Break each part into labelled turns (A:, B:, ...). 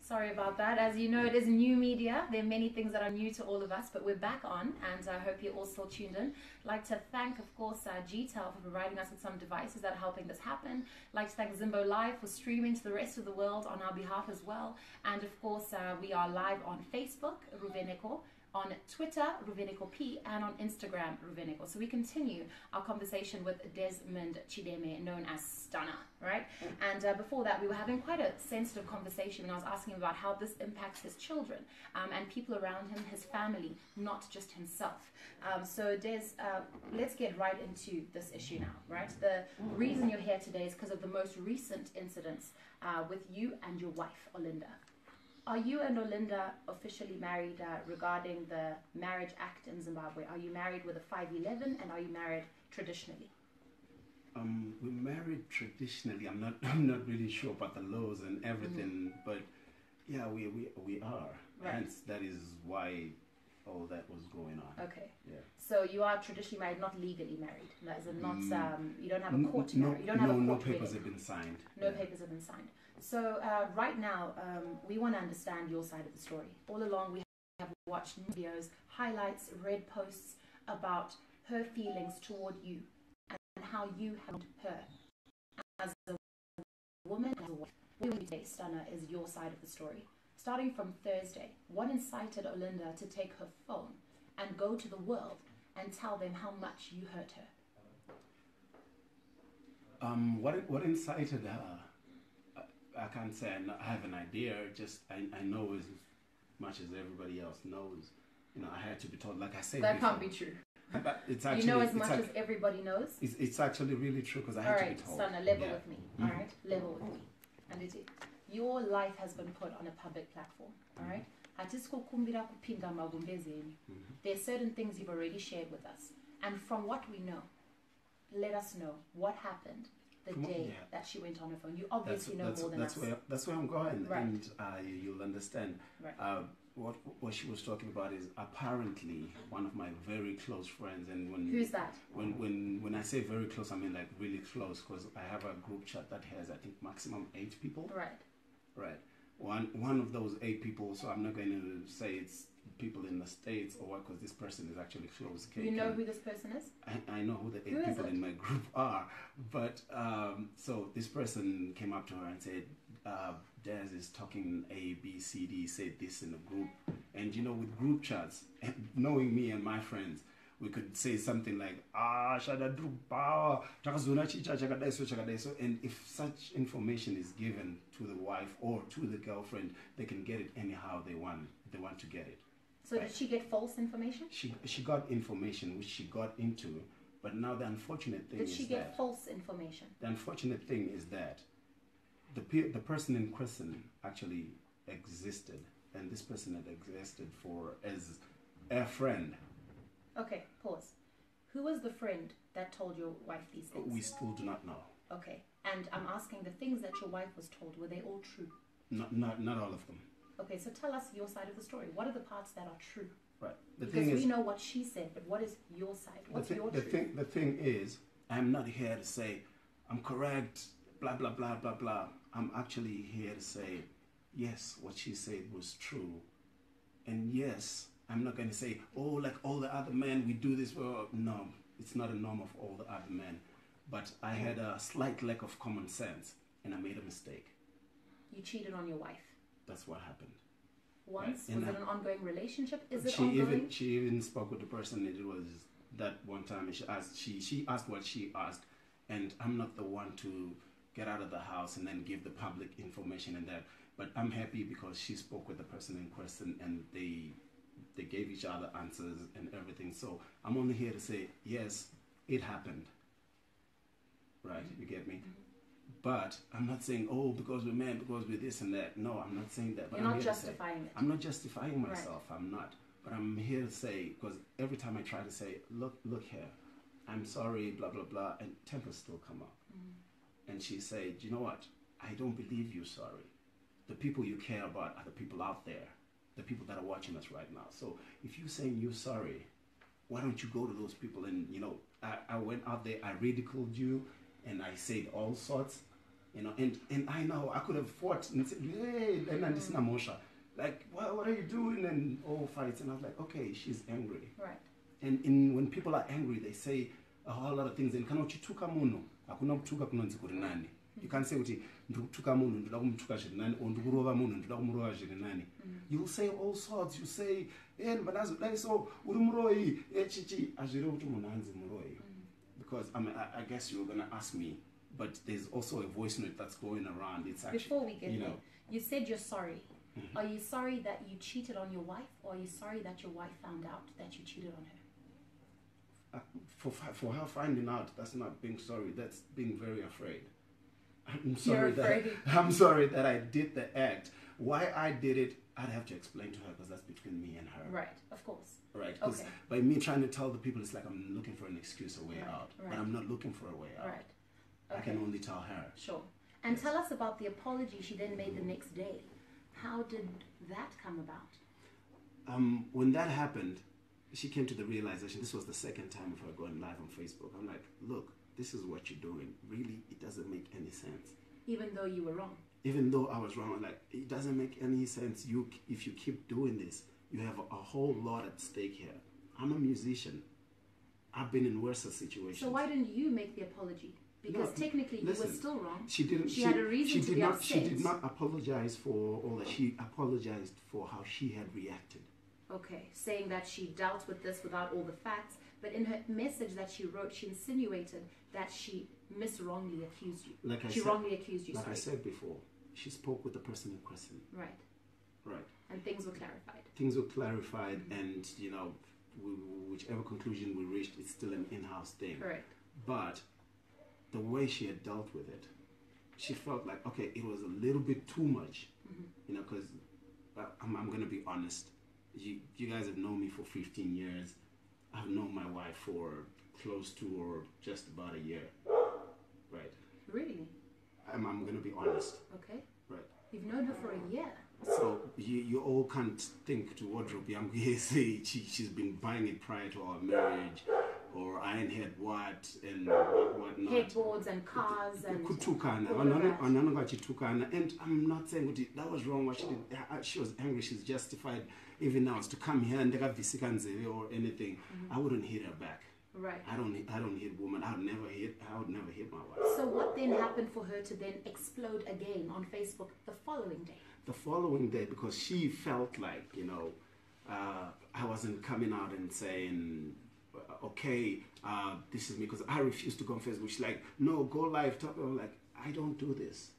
A: Sorry about that. As you know, it is new media. There are many things that are new to all of us, but we're back on, and I hope you're all still tuned in. I'd like to thank, of course, GTEL for providing us with some devices that are helping this happen. I'd like to thank Zimbo Live for streaming to the rest of the world on our behalf as well. And of course, we are live on Facebook, Ruveneko, on Twitter, Ruveneko P, and on Instagram, Ruveneko. So we continue our conversation with Desmond Chideme, known as Stunner, right? And before that, we were having quite a sensitive conversation when I was asking him about how this impacts his children and people around him, his family, not just himself. So Des, let's get right into this issue now, right? The reason you're here today is because of the most recent incidents with you and your wife, Olinda. Are you and Olinda officially married regarding the Marriage Act in Zimbabwe? Are you married with a 511 and are you married traditionally?
B: We're married traditionally. I'm not really sure about the laws and everything, but yeah, we are.
A: Right.
B: Hence, that is why all that was going on.
A: Okay.
B: Yeah.
A: So you are traditionally married, not legally married. As in not, you don't have a court to marry. You don't have a court
B: no
A: wedding.
B: papers have been signed.
A: No papers have been signed. So right now, we want to understand your side of the story. All along, we have watched videos, highlights, read posts about her feelings toward you and how you held her as a woman, as a wife. What we today, Stunner, is your side of the story. Starting from Thursday, what incited Olinda to take her phone and go to the world and tell them how much you hurt her?
B: What incited her? I can't say I have an idea. Just I know as much as everybody else knows. You know, I had to be told. Like I said,
A: that can't be true.
B: But it's actually,
A: you know as much as everybody knows.
B: It's actually really true because I had to be told.
A: All right, Stunner, level with me. All right, level with me. And it is. Your life has been put on a public platform. All right. There are certain things you've already shared with us, and from what we know, let us know what happened the day that she went on her phone. You obviously know more than us.
B: That's where I'm going,
A: right.
B: And you'll understand.
A: Right.
B: What she was talking about is apparently one of my very close friends, and
A: who's that?
B: When I say very close, I mean like really close, because I have a group chat that has I think maximum 8 people.
A: Right.
B: Right. One of those 8 people. So I'm not going to say it's people in the States or what, because this person is actually close.
A: You know who this person is?
B: I know who the 8 people in my group are, but so this person came up to her and said, Des is talking A, B, C, D, said this in the group. And you know, with group chats, knowing me and my friends, we could say something like, and if such information is given to the wife or to the girlfriend, they can get it anyhow they want to get it.
A: So right. Did she get false information?
B: She got information which she got into, but now the unfortunate thing is that...
A: Did she get false information?
B: The unfortunate thing is that the person in question actually existed, and this person had existed as a friend.
A: Okay, pause. Who was the friend that told your wife these things?
B: We still do not know.
A: Okay, and I'm asking, the things that your wife was told, were they all true?
B: Not all of them.
A: Okay, so tell us your side of the story. What are the parts that are true?
B: Right.
A: Because we know what she said, but what is your side? What's your truth?
B: The thing is, I'm not here to say, I'm correct, blah, blah, blah, blah, blah. I'm actually here to say, yes, what she said was true. And yes, I'm not going to say, oh, like all the other men, we do this. Well, no, it's not a norm of all the other men. But I had a slight lack of common sense, and I made a mistake.
A: You cheated on your wife.
B: That's what happened.
A: Once?
B: Right.
A: Was it an ongoing relationship? Is it ongoing?
B: She even spoke with the person. It was that one time she asked what she asked, and I'm not the one to get out of the house and then give the public information and that. But I'm happy because she spoke with the person in question, and they gave each other answers and everything. So I'm only here to say, yes, it happened. Right? You get me? But I'm not saying, oh, because we're men, because we're this and that. No, I'm not saying that. But
A: You're not justifying it.
B: I'm not justifying myself.
A: Right.
B: I'm not. But I'm here to say, because every time I try to say, look here, I'm sorry, blah, blah, blah, and tempers still come up. And she said, you know what? I don't believe you're sorry. The people you care about are the people out there, the people that are watching us right now. So if you're saying you're sorry, why don't you go to those people? And, you know, I went out there, I ridiculed you, and I said all sorts. you know, and I know I could have fought and said, hey, like, what are you doing? And all fights. And I was like, okay, she's angry.
A: Right.
B: And when people are angry, they say a whole lot of things. And kana uchituka muno, akuna kutuka kunonzi kuri nani. You can't say kuti ndikutuka muno, ndoda kumtuka zviri nani, or ndikurova muno, ndoda kumurova zviri nani. You'll say all sorts. You say, but so uri muroi, chichi, azviri kuti munhu anzi muroi. Because I guess you were gonna ask me, but there's also a voice note that's going around. It's actually,
A: before we get there, you said you're sorry. Are you sorry that you cheated on your wife, or are you sorry that your wife found out that you cheated on her?
B: For her finding out, that's not being sorry. That's being very afraid. I'm sorry that I did the act. Why I did it, I'd have to explain to her, because that's between me and her.
A: Right, of course.
B: Right, because by me trying to tell the people, it's like I'm looking for an excuse, a way out. Right. But I'm not looking for a way out.
A: Right.
B: I can only tell her.
A: Sure. And tell us about the apology she then made the next day. How did that come about?
B: When that happened, she came to the realization, this was the second time of her going live on Facebook. I'm like, look, this is what you're doing. Really, it doesn't make any sense.
A: Even though you were wrong?
B: Even though I was wrong, I'm like, it doesn't make any sense. If you keep doing this, you have a whole lot at stake here. I'm a musician. I've been in worse situations.
A: So why didn't you make the apology? Because technically you were still wrong.
B: She didn't.
A: She had a reason to be upset.
B: She did not apologize for all that. She apologized for how she had reacted.
A: Okay, saying that she dealt with this without all the facts, but in her message that she wrote, she insinuated that she wrongly accused you. She wrongly accused you.
B: Like I said before, she spoke with the person in question.
A: Right.
B: Right.
A: And things were clarified.
B: Things were clarified, and whichever conclusion we reached, it's still an in-house thing.
A: Correct.
B: But the way she had dealt with it, she felt like, okay, it was a little bit too much, because I'm going to be honest. You guys have known me for 15 years. I've known my wife for close to or just about a year. Right.
A: Really?
B: I'm going to be honest.
A: Okay.
B: Right.
A: You've known her for a year.
B: So you all can't think to wardrobe. I'm going to say she's been buying it prior to our marriage, or I ain't had what and whatnot.
A: Headboards and cars and
B: kutukana. And I'm not saying that was wrong. What she did, she was angry. She's justified. Even now, to come here and or anything, I wouldn't hit her back.
A: Right.
B: I don't hit women. I would never hit my wife.
A: So what then happened for her to then explode again on Facebook the following day?
B: The following day, because she felt like, I wasn't coming out and saying, okay, this is me, because I refuse to go on Facebook. She's like, no, go live, talk. I'm like, I don't do this.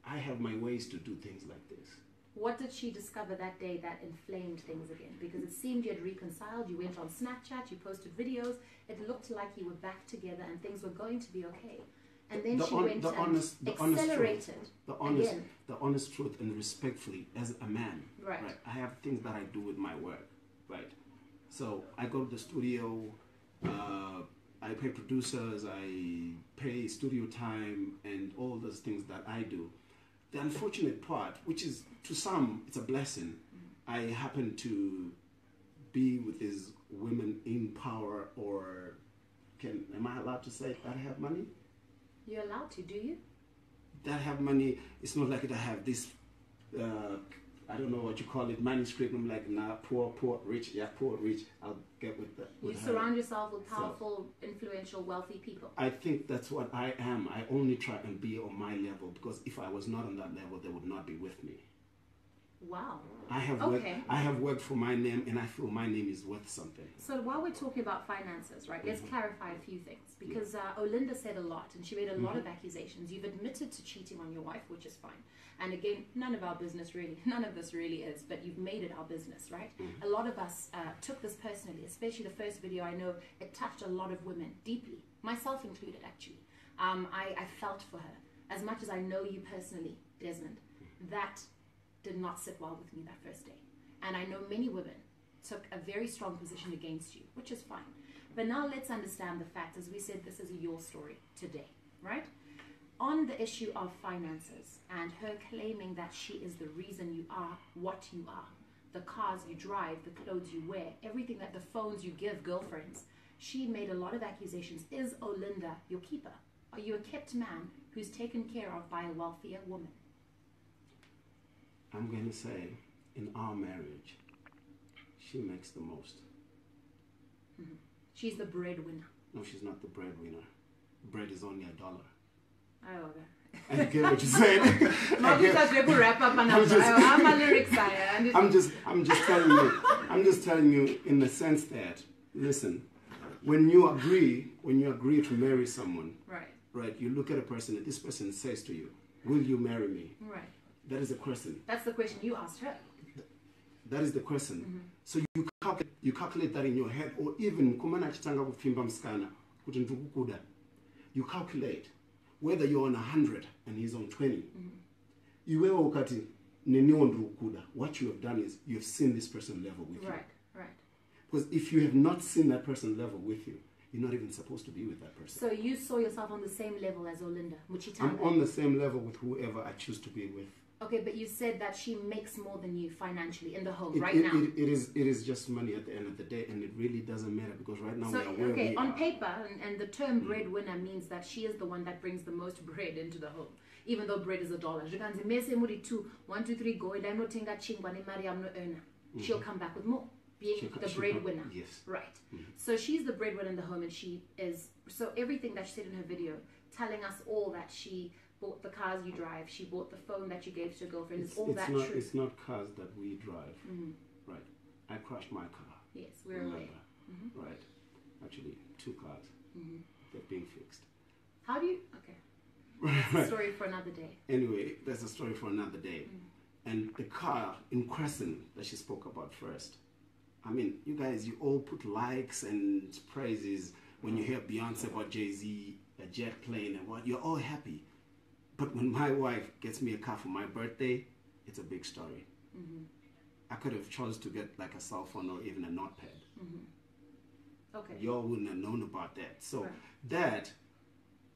B: I have my ways to do things like this.
A: What did she discover that day that inflamed things again? Because it seemed you had reconciled, you went on Snapchat, you posted videos, it looked like you were back together and things were going to be okay. And then she went and accelerated again.
B: The honest truth, and respectfully, as a man,
A: right.
B: I have things that I do with my work, right? So I go to the studio, I pay producers, I pay studio time, and all those things that I do. The unfortunate part, which is to some, it's a blessing. I happen to be with these women in power, or am I allowed to say that I have money?
A: You're allowed to, do you?
B: That I have money. It's not like that I have this, I don't know what you call it, manuscript. I'm like, nah, poor, rich. Yeah, poor, rich. I'll get with that.
A: You surround yourself with powerful, influential, wealthy people.
B: I think that's what I am. I only try and be on my level, because if I was not on that level, they would not be with me.
A: Wow.
B: I have worked for my name, and I feel my name is worth something.
A: So while we're talking about finances, right, let's clarify a few things. Because Olinda said a lot, and she made a lot of accusations. You've admitted to cheating on your wife, which is fine. And again, none of our business really, none of this really is, but you've made it our business, right? A lot of us took this personally, especially the first video. I know it touched a lot of women deeply, myself included, actually. I felt for her. As much as I know you personally, Desmond, that did not sit well with me that first day. And I know many women took a very strong position against you, which is fine. But now let's understand the fact. As we said, this is your story today, right? On the issue of finances and her claiming that she is the reason you are what you are, the cars you drive, the clothes you wear, everything, that the phones you give girlfriends, she made a lot of accusations. Is Olinda your keeper? Are you a kept man who's taken care of by a wealthier woman?
B: I'm going to say, in our marriage, she makes the most.
A: Mm-hmm. She's the breadwinner.
B: No, she's not the breadwinner. Bread is only $1.
A: Oh, okay.
B: I get what you're saying. I'm just telling you in the sense that, listen, when you agree to marry someone, right, you look at a person and this person says to you, will you marry me?
A: Right.
B: That is the question.
A: That's the question you asked her.
B: That is the question. Mm-hmm. So you calculate that in your head, or even you calculate whether you're on 100 and he's on 20. Mm-hmm. What you have done is you have seen this person level with you.
A: Right.
B: Because if you have not seen that person level with you, you're not even supposed to be with that person.
A: So you saw yourself on the same level as Olinda,
B: I'm on the same level with whoever I choose to be with.
A: Okay, but you said that she makes more than you financially in the home now.
B: It is just money at the end of the day, and it really doesn't matter because right now we are where we
A: on
B: are.
A: paper, and the term breadwinner means that she is the one that brings the most bread into the home, even though bread is $1. One, two, three, go. She'll come back with more, being the breadwinner.
B: Yes.
A: Right. Mm-hmm. So she's the breadwinner in the home, and she is. So everything that she said in her video, telling us all that she bought the cars you drive, she bought the phone that you gave to your girlfriend, is all that true?
B: It's not cars that we drive. Mm-hmm. Right. I crashed my car.
A: Yes, we're aware.
B: Mm-hmm. Right. Actually, 2 cars. Mm-hmm. They're being fixed.
A: How do you... Okay. That's a story for another day.
B: Anyway, that's a story for another day. Mm-hmm. And the car in Crescent that she spoke about first, I mean, you guys, you all put likes and praises when you hear Beyonce about Jay-Z, a jet plane and what, you're all happy. But when my wife gets me a car for my birthday, it's a big story. Mm-hmm. I could have chose to get like a cell phone or even a notepad.
A: Mm-hmm. Okay.
B: Y'all wouldn't have known about that. So that,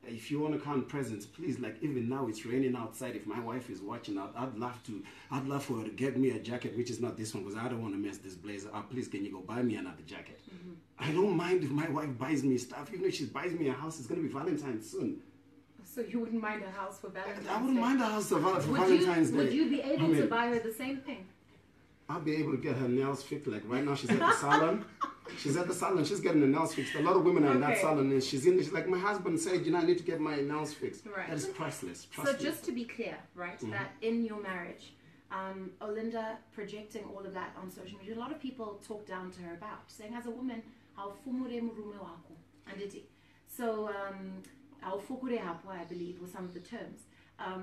B: if you want to count presents, please, like even now it's raining outside. If my wife is watching, I'd love for her to get me a jacket, which is not this one, because I don't want to mess this blazer up. Please, can you go buy me another jacket? Mm-hmm. I don't mind if my wife buys me stuff. Even if she buys me a house, it's going to be Valentine's soon.
A: So you wouldn't mind a house for Valentine's Day?
B: I wouldn't mind a house for Valentine's Day.
A: Would you be able to buy her the same thing?
B: I'll be able to get her nails fixed. Like right now, she's at the salon. She's at the salon. She's getting the nails fixed. A lot of women are in that salon, and she's like, my husband said, I need to get my nails fixed. Right. That is priceless.
A: So just to be clear, right, that in your marriage, Olinda projecting all of that on social media, a lot of people talk down to her about, saying as a woman, how so I believe were some of the terms.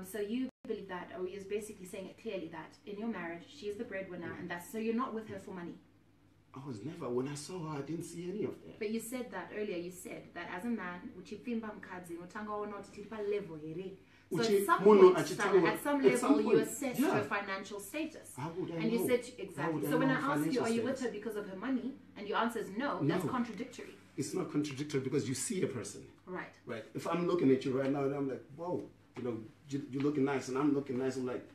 A: So you believe that, or is basically saying it clearly that in your marriage, she's the breadwinner, and that's so you're not with her for money.
B: I was never. When I saw her, I didn't see any of that.
A: But you said that earlier. You said that as a man, so at some level, you assess her financial status.
B: How would I
A: and
B: know?
A: You said exactly. So when I ask you, are you with her because of her money, and your answer is no, that's contradictory.
B: It's not contradictory because you see a person.
A: Right.
B: Right. If I'm looking at you right now and I'm like, whoa, you're looking nice, and I'm looking nice, I'm like,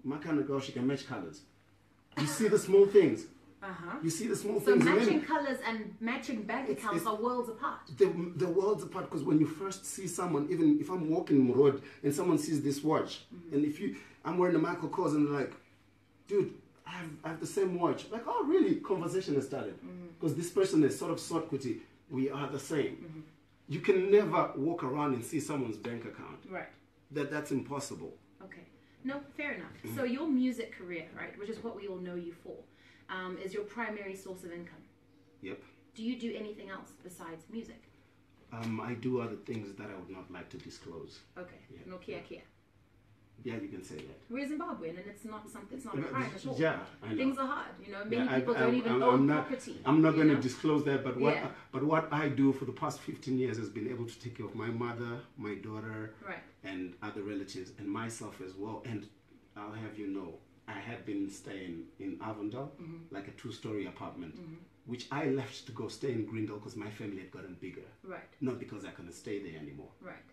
B: my kind of girl, she can match colors. You see the small things. You see the small things.
A: So matching colors and matching bank accounts are worlds apart.
B: They're worlds apart because when you first see someone, even if I'm walking the road and someone sees this watch, and I'm wearing a Michael Kors and they're like, dude, I have the same watch. Like, oh, really? Conversation has started. Because this person is sort of kuti. We are the same. You can never walk around and see someone's bank account.
A: Right.
B: That's impossible.
A: Okay. No, fair enough. So your music career, right, which is what we all know you for, is your primary source of income.
B: Yep.
A: Do you do anything else besides music?
B: I do other things that I would not like to disclose.
A: Okay. Yeah. No kia.
B: Yeah, you can say that.
A: We're Zimbabwean, and it's not a crime at all.
B: Yeah, I know.
A: Things are hard, Many people don't even own property.
B: I'm not going to disclose that, but what I do for the past 15 years has been able to take care of my mother, my daughter, and other relatives, and myself as well. And I'll have you know, I had been staying in Avondale, like a 2-story apartment, which I left to go stay in Greendale because my family had gotten bigger. Right. Not because I couldn't stay there anymore. Right.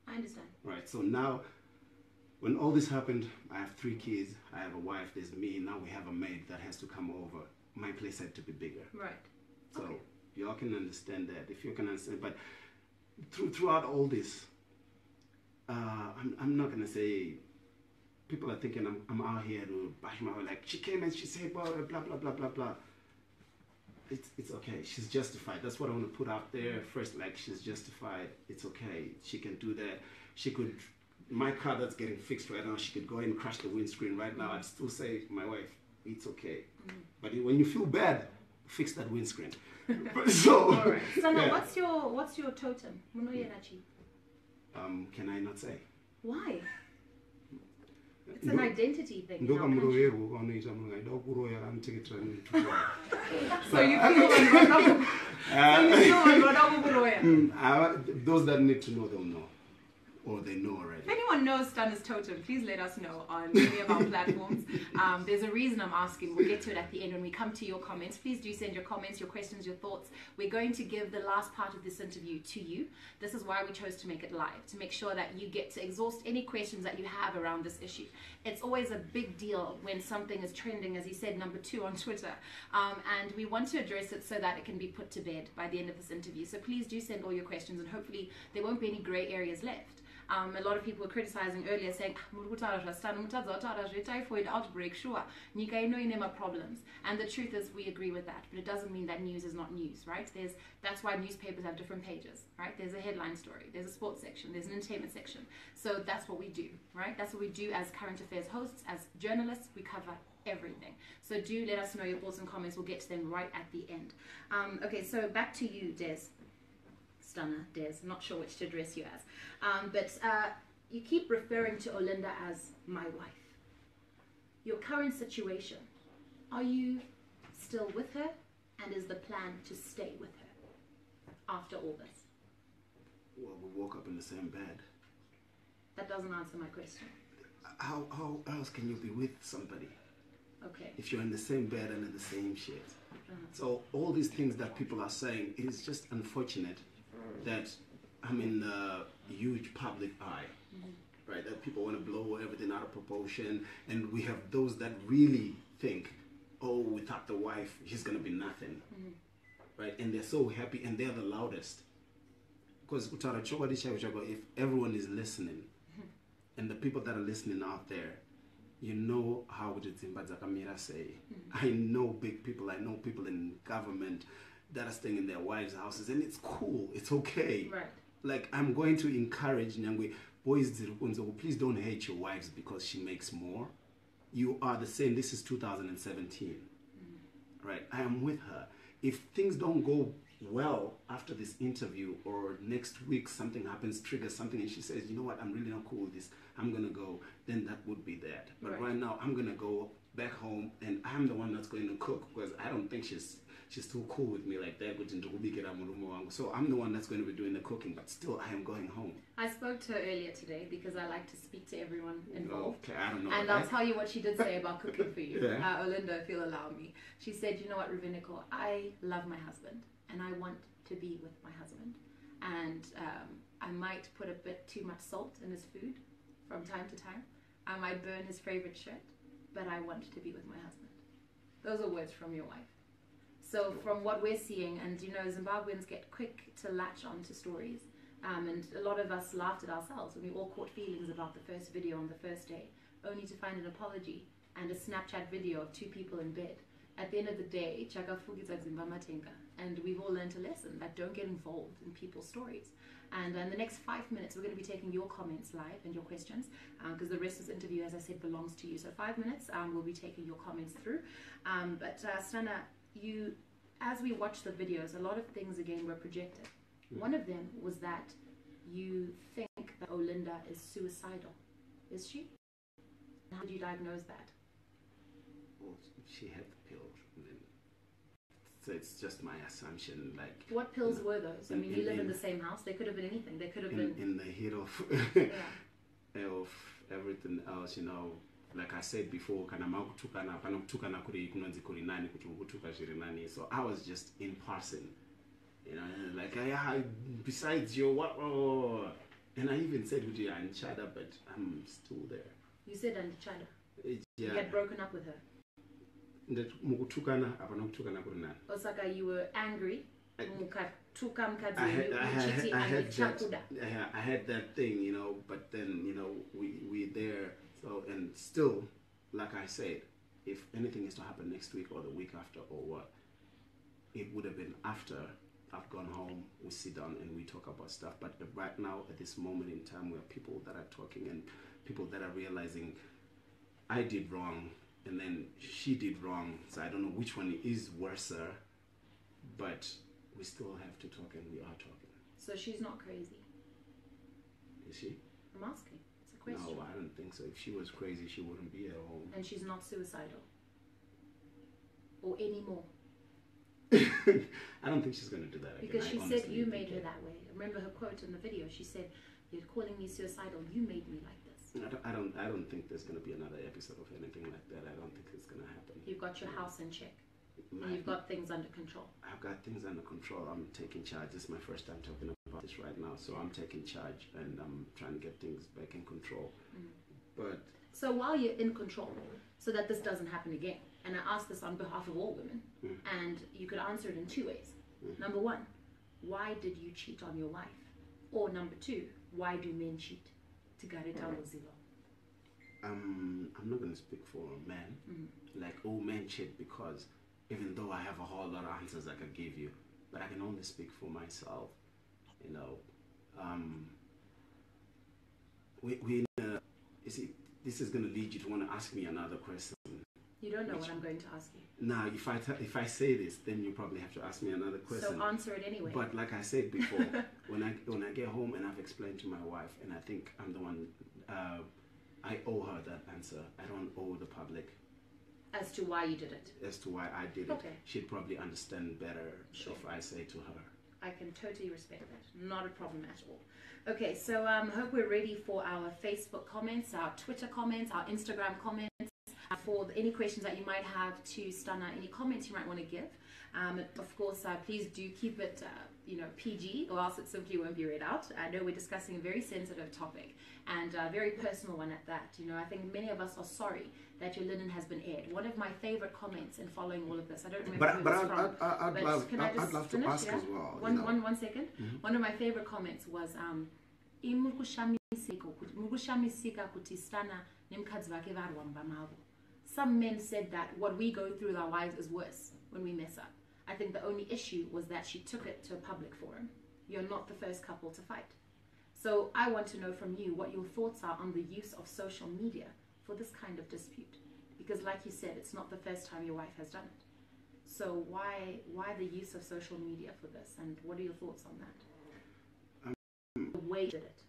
A: I understand.
B: Right. So now, when all this happened, I have 3 kids, I have a wife, there's me, now we have a maid that has to come over. My place had to be bigger. Right. So y'all can understand that, if you can understand. But throughout all this, I'm not gonna say. People are thinking I'm out here to bash my way. Like, she came and she said blah blah blah blah blah blah. It's okay. She's justified. That's what I want to put out there first. Like, she's justified. It's okay. She can do that. She could. My car that's getting fixed right now, she could go and crash the windscreen right now. I'd still say, my wife, it's okay. But when you feel bad, fix that windscreen. So,
A: all right. So now,
B: yeah.
A: what's your totem?
B: Can I not say?
A: Why? It's an identity thing.
B: So you feel those that need to know them know. Or they know already.
A: If anyone knows Stunner's totem, please let us know on any of our platforms. There's a reason I'm asking. We'll get to it at the end when we come to your comments. Please do send your comments, your questions, your thoughts. We're going to give the last part of this interview to you. This is why we chose to make it live, to make sure that you get to exhaust any questions that you have around this issue. It's always a big deal when something is trending, as he said, #2 on Twitter. And we want to address it so that it can be put to bed by the end of this interview. So please do send all your questions, and hopefully there won't be any grey areas left. A lot of people were criticizing earlier, saying, typhoid outbreak, sure, problems. And the truth is, we agree with that, but it doesn't mean that news is not news, right? That's why newspapers have different pages, right? There's a headline story, there's a sports section, there's an entertainment section. So that's what we do, right? That's what we do as current affairs hosts, as journalists. We cover everything. So do let us know your thoughts and comments. We'll get to them right at the end. Okay, so back to you, Des. Stunner, Des, I'm not sure which to address you as. But you keep referring to Olinda as my wife. Your current situation, are you still with her? And is the plan to stay with her after all this?
B: Well, we woke up in the same bed.
A: That doesn't answer my question.
B: How else can you be with somebody?
A: Okay.
B: If you're in the same bed and in the same shit. So all these things that people are saying, it is just unfortunate that I'm in the huge public eye, right? That people want to blow everything out of proportion, and we have those that really think, oh, without the wife, he's gonna be nothing, right? And they're so happy, and they're the loudest. Because if everyone is listening, and the people that are listening out there, you know how it is in Badzakamira say. I know big people, I know people in government that are staying in their wives' houses, and it's cool, it's okay.
A: Right.
B: Like, I'm going to encourage Nyangwe, boys, please don't hate your wives because she makes more. You are the same. This is 2017. Right? I am with her. If things don't go well after this interview, or next week something happens, triggers something, and she says, you know what, I'm really not cool with this, I'm going to go, then that would be that. But right now, I'm going to go back home, and I'm the one that's going to cook, because I don't think she's too cool with me like that. So I'm the one that's going to be doing the cooking, but still I am going home. I
A: spoke to her earlier today because I like to speak to everyone involved.
B: Okay, I don't know.
A: And I'll tell you what she did say about cooking for you.
B: Yeah.
A: Olinda, if you'll allow me. She said, you know what, Ruviniko, I love my husband and I want to be with my husband. And I might put a bit too much salt in his food from time to time. I might burn his favorite shirt, but I want to be with my husband. Those are words from your wife. So from what we're seeing, and you know, Zimbabweans get quick to latch onto stories, and a lot of us laughed at ourselves when we all caught feelings about the first video on the first day, only to find an apology and a Snapchat video of 2 people in bed. At the end of the day, and we've all learned a lesson that don't get involved in people's stories. And in the next 5 minutes, we're going to be taking your comments live and your questions, because the rest of this interview, as I said, belongs to you. So 5 minutes, we'll be taking your comments through. But Stana, you, as we watched the videos, a lot of things again were projected. One of them was that you think that Olinda is suicidal. Is she? How did you diagnose that?
B: Well, she had the pills. So it's just my assumption. Like,
A: what pills were those? I mean, you live in the same house. They could have been anything. They could have been
B: in the heat of of everything else, you know. Like I said before, so I was just in person, you know, like besides you, what? Oh. And I even said with you and Chada, but I'm still there.
A: You said and Chada.
B: Yeah.
A: You had broken up with her.
B: That
A: Osaka, you were angry.
B: I had that thing, you know, but then, you know, we there. So, and still, like I said, if anything is to happen next week or the week after or what, it would have been after I've gone home, we sit down and we talk about stuff. But right now, at this moment in time, where people that are talking and people that are realizing I did wrong and then she did wrong, so I don't know which one is worse, but we still have to talk, and we are talking.
A: So she's not crazy,
B: is she?
A: I'm asking. It's a question.
B: No, I don't think so. If she was crazy, she wouldn't be at home.
A: And she's not suicidal or anymore.
B: I don't think she's going to do that again.
A: Because she said you made her that way. Remember her quote in the video? She said, "You're calling me suicidal. You made me like this."
B: I don't think there's going to be another episode of anything like that. I don't think it's going to happen.
A: You've got your house in check. And you've got things under control.
B: I've got things under control. I'm taking charge. This is my first time talking about this right now, so I'm taking charge and I'm trying to get things back in control. But
A: so while you're in control, so that this doesn't happen again, and I ask this on behalf of all women, and you could answer it in two ways. Number one, why did you cheat on your wife? Or number two, why do men cheat?
B: I'm not going to speak for a man. Like, all men cheat, because even though I have a whole lot of answers I could give you, but I can only speak for myself. You know, you see, this is going to lead you to want to ask me another question.
A: You don't know what I'm going to ask you.
B: Now, if I say this, then you probably have to ask me another question.
A: So answer it anyway.
B: But like I said before, when I get home and I've explained to my wife, and I think I'm the one, I owe her that answer. I don't owe the public.
A: As to why you did it.
B: As to why I did it. She'd probably understand better if I say to her.
A: I can totally respect that. Not a problem at all. Okay, so hope we're ready for our Facebook comments, our Twitter comments, our Instagram comments. For any questions that you might have to Stunner, any comments you might want to give. Of course, please do keep it, PG, or else it simply won't be read out. I know we're discussing a very sensitive topic and a very personal one at that. You know, I think many of us are sorry that your linen has been aired. One of my favorite comments in following all of this, I don't remember who it was from.
B: I'd love to ask as well.
A: One second. One of my favorite comments was, some men said that what we go through with our wives is worse when we mess up. I think the only issue was that she took it to a public forum. You're not the first couple to fight. So I want to know from you what your thoughts are on the use of social media for this kind of dispute. Because like you said, it's not the first time your wife has done it. So why the use of social media for this, and what are your thoughts on that? The way you did it.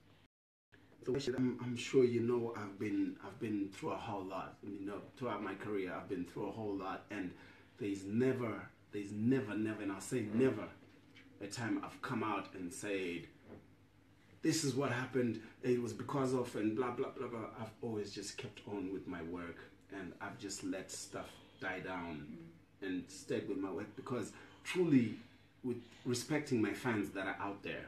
B: I'm sure you know I've been through a whole lot. You know, throughout my career I've been through a whole lot, and there's never, and I'll say never, a time I've come out and said, this is what happened, it was because of, and blah blah blah blah. I've always just kept on with my work, and I've just let stuff die down and stayed with my work, because truly, with respecting my fans that are out there,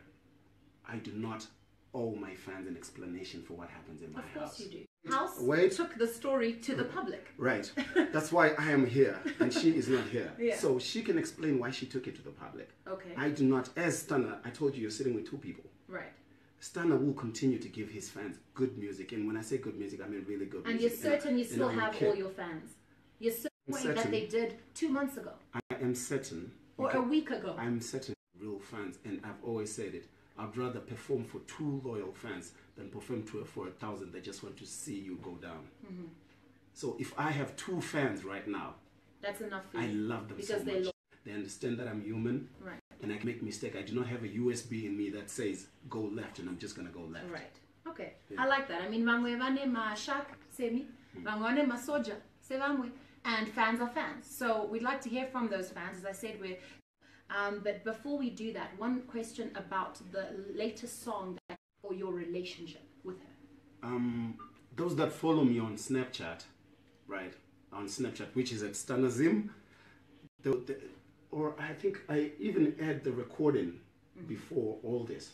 B: I do not owe my fans an explanation for what happens in my house. Of course you do.
A: House took the story to the public.
B: Right. That's why I am here and she is not here. So she can explain why she took it to the public.
A: Okay.
B: I do not. As Stunner, I told you, you're sitting with two people.
A: Right.
B: Stunner will continue to give his fans good music. And when I say good music, I mean really good music.
A: And you're certain you still have all your fans? You're certain that they did 2 months ago?
B: I am certain.
A: Or a week ago?
B: I'm certain real fans. And I've always said it. I'd rather perform for 2 loyal fans than perform for 1,000 that just want to see you go down. So if I have 2 fans right now,
A: that's enough for you.
B: I love them so much. They understand that I'm human,
A: right? And
B: I can make mistakes. I do not have a USB in me that says go left and I'm just gonna go left.
A: Right. Okay. Yeah. I like that. I mean, and fans are fans. So we'd like to hear from those fans. As I said, but before we do that, one question about the latest song or your relationship with her.
B: Those that follow me on Snapchat, right? On Snapchat, which is at Stanazim, or I think I even had the recording before all this.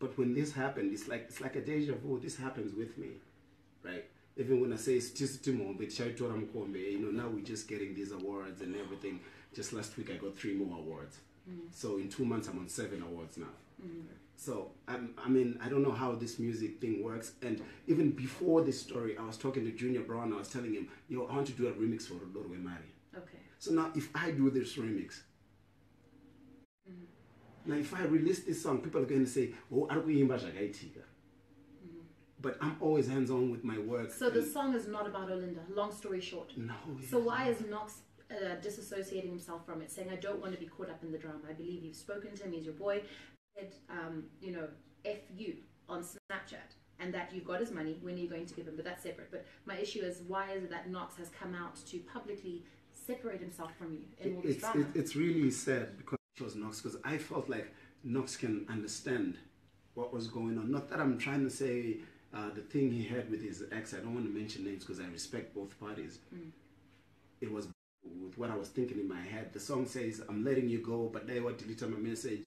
B: But when this happened, it's like a deja vu. This happens with me, right? Even when I say now we're just getting these awards and everything. Just last week I got 3 more awards. So in 2 months, I'm on 7 awards now. So, I mean, I don't know how this music thing works. And even before this story, I was talking to Junior Brown. I was telling him, yo, I want to do a remix for Lorwe Mari.
A: Okay.
B: So now, if I do this remix, now if I release this song, people are going to say, oh, but I'm always hands-on with my work.
A: So the song is not about Olinda, long story short.
B: No.
A: So why is Knox disassociating himself from it, saying, I don't want to be caught up in the drama? I believe you've spoken to him, he's your boy. Said, you know, F you on Snapchat, and that you've got his money, when are you going to give him? But that's separate. But my issue is, why is it that Knox has come out to publicly separate himself from you in all this drama?
B: It's really sad because it was Knox, because I felt like Knox can understand what was going on. Not that I'm trying to say the thing he had with his ex, I don't want to mention names because I respect both parties. It was with what I was thinking in my head. The song says, I'm letting you go, but they would delete my message.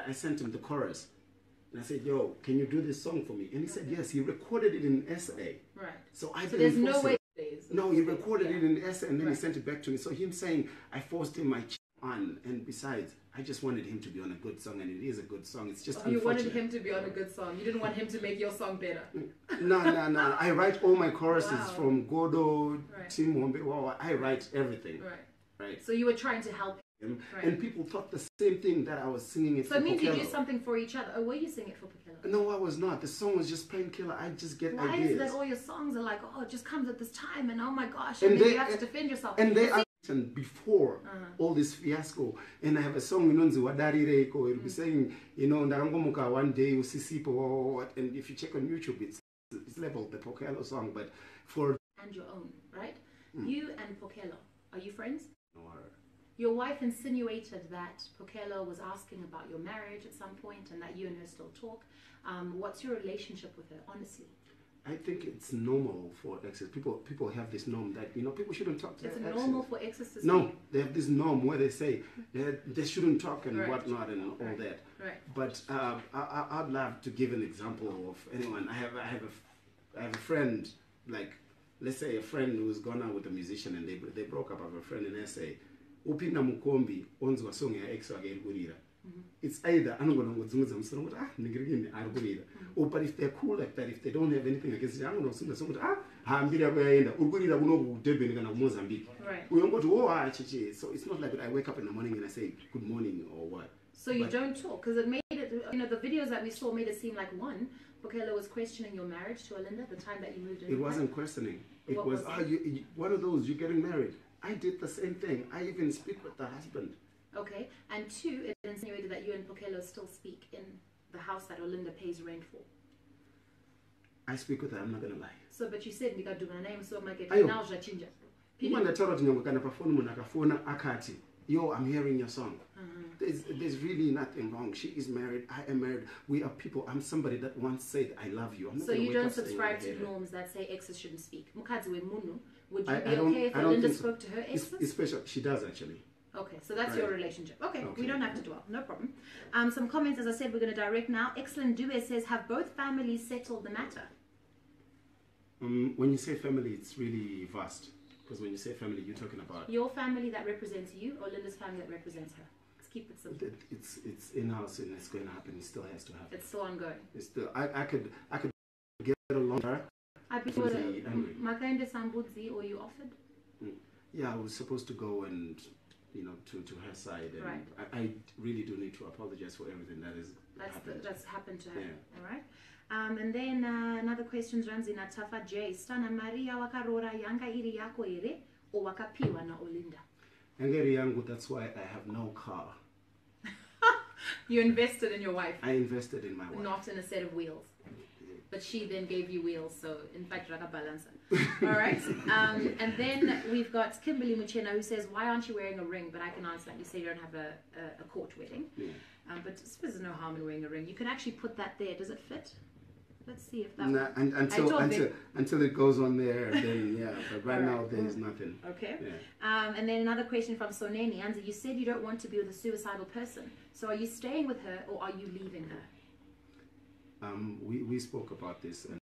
B: I sent him the chorus. And I said, yo, can you do this song for me? And he said, yes. He recorded it in SA.
A: Right.
B: So I
A: so
B: didn't
A: there's
B: force
A: no way.
B: No, he recorded it in SA and then he sent it back to me. So him saying, I forced him my on. And besides, I just wanted him to be on a good song, and it is a good song. It's just
A: you wanted him to be on a good song. You didn't want him to make your song better.
B: No. I write all my choruses from Godo, Tim Wombe. Wow, I write everything. Right.
A: So you were trying to help him.
B: And people thought the same thing, that I was singing it for Pokelo.
A: So it means you do something for each other. Oh, were you singing it for Pokelo?
B: No, I was not. The song was just plain killer. I just get ideas.
A: Why is that all your songs are like, oh, it just comes at this time, and oh my gosh, and then you have to defend yourself.
B: And they are before all this fiasco. And I have a song, Wadariko. It'll be saying, Ndarangomuka one day, Usisipo, and if you check on YouTube, it's labeled the Pokelo song, but for...
A: And your own, right? You and Pokelo, are you friends?
B: No.
A: Your wife insinuated that Pokelo was asking about your marriage at some point and that you and her still talk. What's your relationship with her, honestly?
B: I think it's normal for exes. People have this norm that, people shouldn't talk to their exes.
A: It's normal for exes to say?
B: No, they have this norm where they say they shouldn't talk and whatnot and all that.
A: Right.
B: But I'd love to give an example of anyone. I have a friend, like, let's say a friend who's gone out with a musician and they broke up. I have a friend in SA. Upina mukombi onzwa song ya ex wake ilkurira. It's either anongona ngodzungudza musoro kuti ningirigini arikurira. Or but if they're cool like that, if they don't have anything against it, angonosunga song kuti hambira kuyaenda urkurira kuno kuDurban kana kuMozambique. Uyongoti chichi. So it's not like I wake up in the morning and I say good morning or what.
A: So you don't talk, because it made it, the videos that we saw made it seem like Pokelo was questioning your marriage to Olinda the time that you moved in.
B: It wasn't questioning. It was one of those, you're getting married. I did the same thing. I even speak with the husband. Okay.
A: And 2, it insinuated that you and Pokelo still speak in the house that Olinda pays rent for.
B: I speak with her, I'm not going to lie.
A: So, but you said, Nika do my name, so my now Jachinja.
B: Yo, I'm hearing your song. There's really nothing wrong. She is married. I am married. We are people. I'm somebody that once said, I love you.
A: So you don't subscribe to norms that say exes shouldn't speak. Would you be okay if Olinda spoke to her exes?
B: Especially, she does actually.
A: Okay, so that's your relationship. Okay, we don't have to dwell. No problem. Some comments, as I said, we're going to direct now. Excellent Dube says, have both families settled the matter?
B: When you say family, it's really vast. Because when you say family, you're talking about...
A: Your family that represents you, or Linda's family that represents her? Let's keep it simple.
B: It's in-house and it's going to happen. It still has to happen.
A: It's still ongoing.
B: It's still... I could get along with her.
A: I prefer Makainde Sambudzi, or you offered?
B: Yeah, I was supposed to go and, to her side. And I really do need to apologize for everything that's
A: happened to her. Yeah. All right. And then another question runs in Atafa J. Stana Maria wakarora yanga iri yako ere o wakapiwa na Olinda.
B: Yanga yangu, that's why I have no car.
A: You invested in your wife.
B: I invested in my wife.
A: Not in a set of wheels. But she then gave you wheels, so in fact, raka balance. All right. And then we've got Kimberly Muchena who says, why aren't you wearing a ring? But I can answer that. You say you don't have a court wedding. Yeah. But I suppose there's no harm in wearing a ring. You can actually put that there. Does it fit? Let's see if that.
B: Until it goes on there, then yeah. But right now there's nothing.
A: Okay. Yeah. And then another question from Soneni. Anza, you said you don't want to be with a suicidal person. So are you staying with her or are you leaving her?
B: We spoke about this, and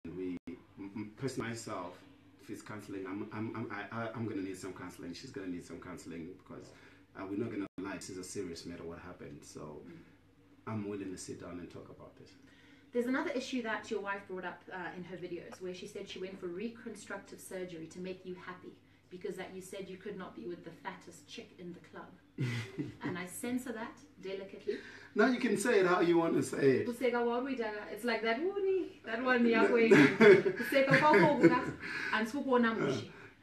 B: personally myself, if it's counseling, I'm gonna need some counseling. She's gonna need some counseling because we're not going to lie, this is a serious matter what happened. So I'm willing to sit down and talk about this.
A: There's another issue that your wife brought up in her videos where she said she went for reconstructive surgery to make you happy because that you said you could not be with the fattest chick in the club. And I censor that delicately.
B: Now you can say it how you want to say it.
A: It's like that one.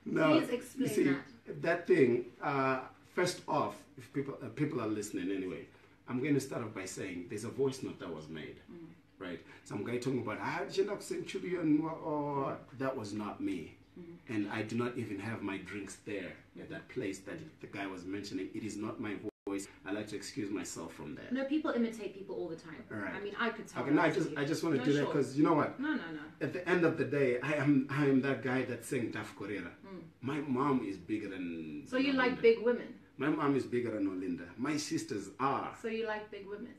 B: No,
A: please explain
B: see,
A: that.
B: That thing, first off, if people are listening anyway, I'm going to start off by saying there's a voice note that was made. Right? Some guy talking about, that was not me. And I do not even have my drinks there at that place that the guy was mentioning. It is not my voice. I like to excuse myself from that.
A: No, people imitate people all the time.
B: Right.
A: I mean, I could tell.
B: Okay, no, I just want to do that because you know what?
A: No.
B: At the end of the day, I am that guy that sang Daf Corera. My mom is bigger than.
A: So you like big women?
B: My mom is bigger than Olinda. My sisters are.
A: So you like big women?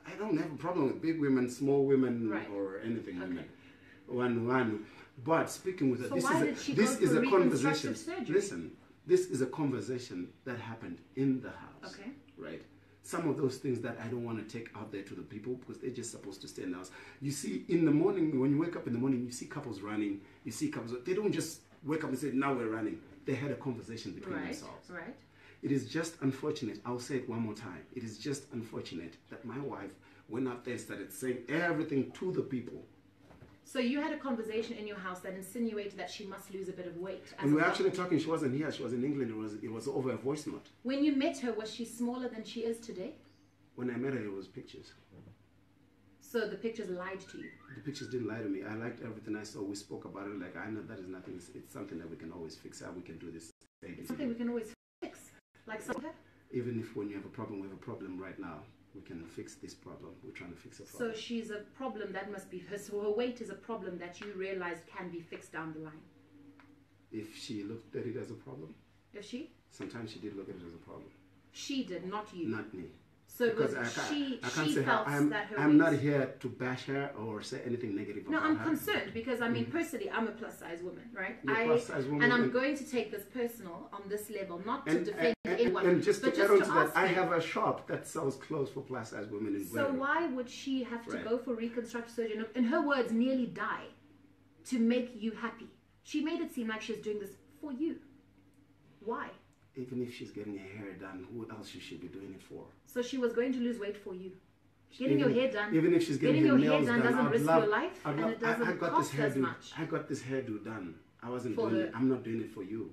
B: I don't have a problem with big women, small women,
A: right.
B: or anything.
A: Okay.
B: One. But speaking with her,
A: So
B: this is a conversation.
A: Surgery?
B: Listen, this is a conversation that happened in the house.
A: Okay.
B: Right? Some of those things that I don't want to take out there to the people because they're just supposed to stay in the house. You see, in the morning, when you wake up in the morning, you see couples running. You see couples, they don't just wake up and say, now we're running. They had a conversation between themselves.
A: Right.
B: It is just unfortunate. I'll say it one more time. It is just unfortunate that my wife went out there and started saying everything to the people.
A: So you had a conversation in your house that insinuated that she must lose a bit of weight.
B: And we're actually talking, she wasn't here, she was in England, it was over a voice note.
A: When you met her, was she smaller than she is today?
B: When I met her, it was pictures.
A: So the pictures lied to you?
B: The pictures didn't lie to me. I liked everything I saw. We spoke about it. Like, I know that is nothing. It's something that we can always fix. How we can do this.
A: It's something we can always fix. Like something.
B: Even if when you have a problem, we have a problem right now. We can fix this problem. We're trying to fix a problem.
A: So she's a problem that must be her. So her weight is a problem that you realized can be fixed down the line.
B: If she looked at it as a problem?
A: If she?
B: Sometimes she did look at it as a problem.
A: She did, not you.
B: Not me.
A: So
B: because
A: she
B: say
A: felt
B: I'm,
A: that her
B: I'm not here to bash her or say anything negative about her.
A: No, I'm concerned because, I mean, personally, I'm a plus-size woman, right?
B: Plus-size woman,
A: and I'm going to take this personal on this level, not to defend anyone.
B: And just
A: but
B: to
A: just
B: add on
A: to
B: to that,
A: ask
B: I have a shop that sells clothes for plus-size women in
A: So why would she have to go for reconstructive surgery, in her words, nearly die, to make you happy? She made it seem like she was doing this for you. Why?
B: Even if she's getting her hair done, who else should she be doing it for?
A: So she was going to lose weight for you. Getting your hair done.
B: Even if she's getting
A: your
B: nails
A: hair done doesn't risk your life,
B: and
A: it doesn't cost as much.
B: I got this hairdo done. I wasn't doing it. I'm not doing it for you.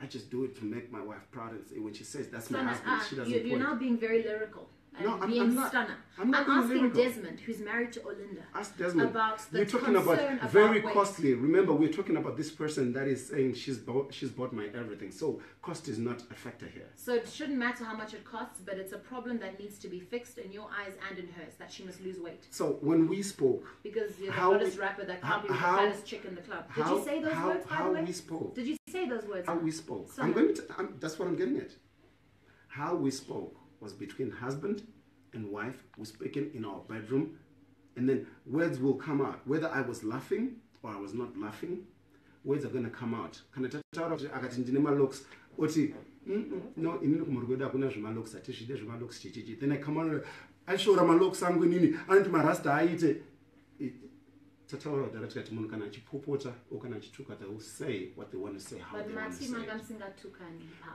B: I just do it to make my wife proud and say when she says that's my husband, she doesn't.
A: You're now being very lyrical. And being stunner. I'm asking Desmond, who's married to Olinda,
B: ask Desmond
A: about the
B: you're talking about very costly. Remember, we're talking about this person that is saying she's bought my everything. So cost is not a factor here.
A: So it shouldn't matter how much it costs, but it's a problem that needs to be fixed in your eyes and in hers, that she must lose weight.
B: So when we spoke,
A: because you're the hottest rapper that can't be with the fattest chick in the club. Did you say those words, by the way?
B: How we spoke.
A: Did you say those words?
B: How we spoke.
A: So
B: that's what I'm getting at. How we spoke was between husband and wife. We're speaking in our bedroom, and then words will come out. Whether I was laughing or I was not laughing, words are going to come out. Can I tell you? I got in looks. No, then I come on. I show them my looks. I'm going to my rasta. I eat it. They will say what they want to say, how they want to say it.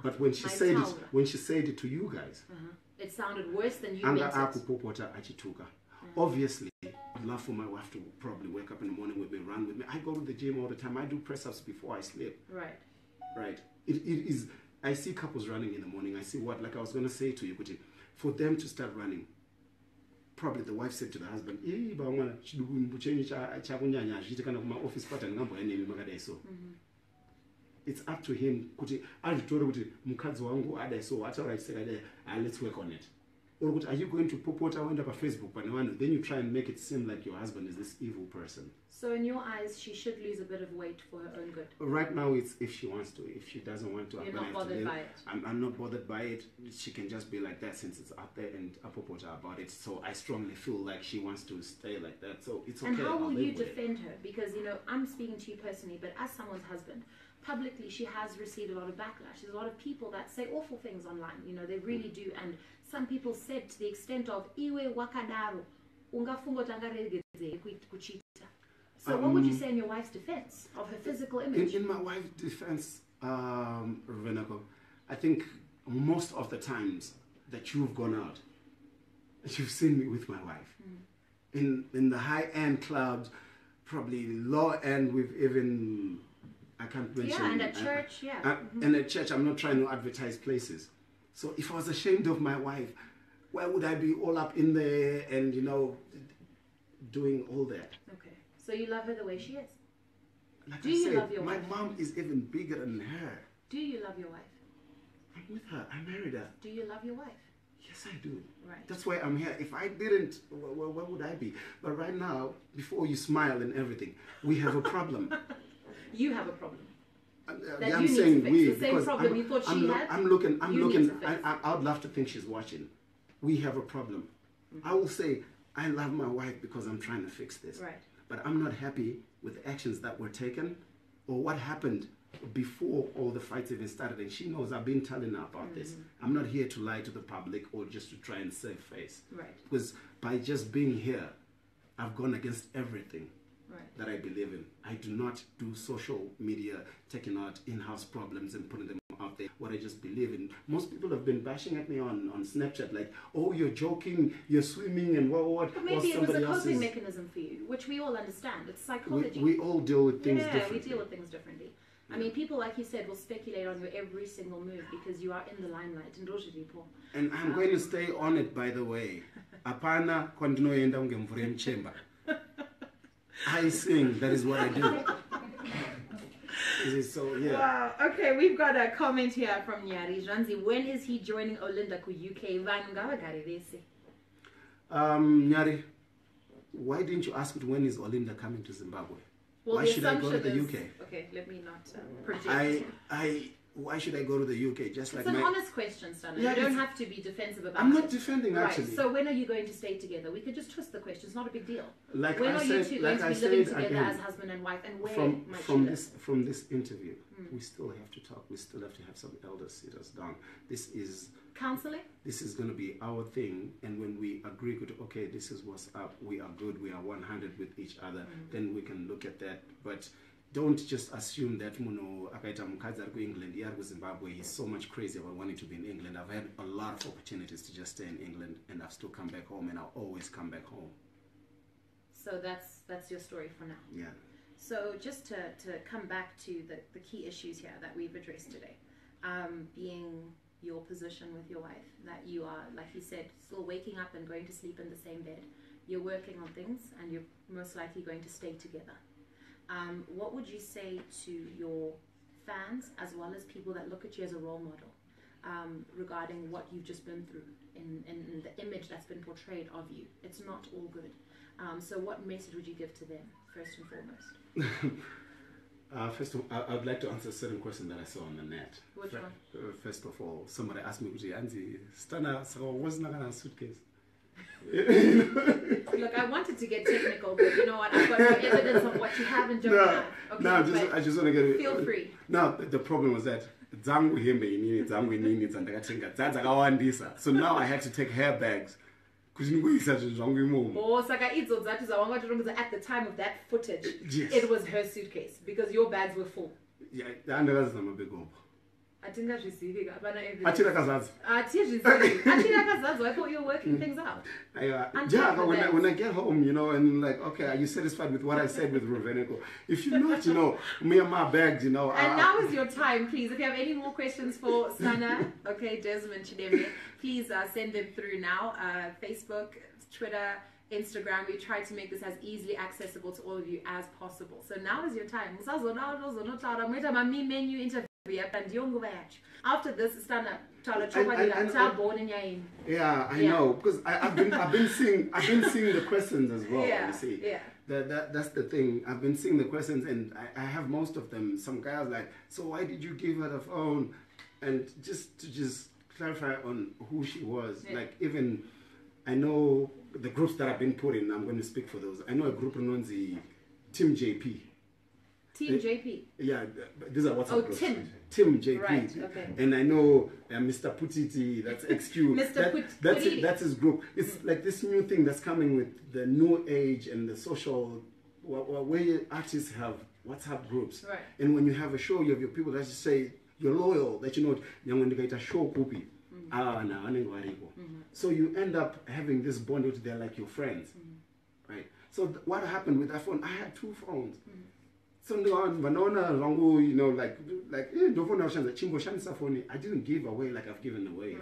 B: But when she said it to you guys,
A: it sounded worse than you meant it.
B: Obviously, I'd love for my wife to probably wake up in the morning with me, run with me. I go to the gym all the time. I do press-ups before I sleep.
A: Right.
B: Right. It is. I see couples running in the morning. I see what, like I was going to say to you, for them to start running. Probably the wife said to the husband, it's up to him. Let's work on it. Or are you going to popota and up a Facebook? Then you try and make it seem like your husband is this evil person.
A: So in your eyes, she should lose a bit of weight for her own good.
B: Right now, it's if she wants to. If she doesn't want to,
A: you're not bothered by it.
B: I'm not bothered by it. She can just be like that since it's out there and popota about it. So I strongly feel like she wants to stay like that. So it's okay.
A: And how will you defend her? Because I'm speaking to you personally, but as someone's husband, publicly she has received a lot of backlash. There's a lot of people that say awful things online. They really do. And some people said to the extent of iwe wakadaro ungafungo tangaregeze kuchita. So what would you say in your wife's defense of her physical image?
B: In my wife's defense, Renako, I think most of the times that you've gone out, you've seen me with my wife. In the high-end clubs, probably low-end, we've even, I can't mention.
A: Yeah, and at church, yeah.
B: And at church, I'm not trying to advertise places. So if I was ashamed of my wife, why would I be all up in there and, doing all that?
A: Okay. So you love her the way she is?
B: Like
A: Do
B: I
A: you
B: said,
A: love your wife?
B: My mom is even bigger than her.
A: Do you love your wife?
B: I'm with her. I married her.
A: Do you love your wife?
B: Yes, I do.
A: Right.
B: That's why I'm here. If I didn't, where would I be? But right now, before you smile and everything, we have a problem.
A: You have a problem.
B: Yeah, I'm saying we,
A: the same problem you thought she had.
B: I'm looking. I would love to think she's watching. We have a problem. I will say I love my wife because I'm trying to fix this.
A: Right.
B: But I'm not happy with the actions that were taken or what happened before all the fights even started. And she knows I've been telling her about this. I'm not here to lie to the public or just to try and save face.
A: Right.
B: Because by just being here, I've gone against everything that I believe in. I do not do social media, taking out in-house problems and putting them out there. What I just believe in. Most people have been bashing at me on Snapchat, like, oh, you're joking, you're swimming, and what.
A: But maybe it was a coping mechanism for you, which we all understand. It's psychology.
B: We all deal with things differently.
A: Yeah, we deal with things differently. I mean, people, like you said, will speculate on your every single move because you are in the limelight.
B: And I'm going to stay on it, by the way. Apana kwandinoenda ungemvura mchemba. I sing, that is what I do. So, yeah.
A: Wow. Okay, we've got a comment here from Nyari Janzi. When is he joining Olinda ku UK?
B: Nyari, why didn't you ask me when is Olinda coming to Zimbabwe?
A: Well,
B: why should I go to the UK?
A: Okay, let me not project.
B: Why should I go to the UK? Just like
A: it's an honest question, Stana.
B: Yeah,
A: you don't have to be defensive about it.
B: I'm not defending, actually.
A: Right. So when are you going to stay together? We could just twist the question. It's not a big deal.
B: Like
A: when are you two going to be living together
B: again,
A: as husband and wife? And where
B: from this interview, we still have to talk. We still have to have some elders sit us down. This is
A: counseling.
B: This is going to be our thing, and when we agree with, okay, this is what's up. We are good. We are 100 with each other. Then we can look at that. But don't just assume that akaita mukadzi ari kuEngland iye ari kuZimbabwe. He's so much crazy about wanting to be in England. I've had a lot of opportunities to just stay in England, and I've still come back home, and I'll always come back home.
A: So that's your story for now.
B: Yeah.
A: So just to come back to the key issues here that we've addressed today, being your position with your wife, that you are, like you said, still waking up and going to sleep in the same bed. You're working on things, and you're most likely going to stay together. What would you say to your fans, as well as people that look at you as a role model, regarding what you've just been through in the image that's been portrayed of you? It's not all good. So what message would you give to them, first and foremost?
B: First of all, I would like to answer a certain question that I saw on the net.
A: Which one?
B: First of all, somebody asked me, Anzi, Stana, so what's not a suitcase?
A: Look, I wanted to get technical, but you know what? I've got no evidence of what you have and don't have. Okay,
B: I just want to get it.
A: Feel free.
B: No, the problem was that so now I had to take hair bags.
A: Oh, at the time of that footage,
B: yes.
A: It was her suitcase because your bags were full.
B: Yeah, I
A: thought you were working things out.
B: When I get home, and like, okay, are you satisfied with what I said with Ruveneko? If you're not, me and my bags, And
A: now is your time, please. If you have any more questions for Sana, okay, Desmond Chideme, please send them through now. Facebook, Twitter, Instagram. We try to make this as easily accessible to all of you as possible. So now is your time. After this, it's done.
B: Yeah, I know, because I've been seeing the questions as well.
A: Yeah,
B: you see,
A: yeah.
B: That's the thing. I've been seeing the questions, and I have most of them. Some guys like, so why did you give her the phone? And just to clarify on who she was, like even I know the groups that I've been put in. I'm going to speak for those. I know a group known as the Team JP.
A: Team JP.
B: Yeah, these are WhatsApp groups.
A: Tim
B: JP.
A: Right, okay.
B: And I know Mr. Putiti, that's XQ. That's his group. It's like this new thing that's coming with the new age and the social, where artists have WhatsApp groups.
A: Right.
B: And when you have a show, you have your people that just say, you're loyal, that you know, when you get a show, copy. So you end up having this bond with they're like your friends. Right? So what happened with that phone? I had 2 phones. So you know, like I didn't give away like I've given away a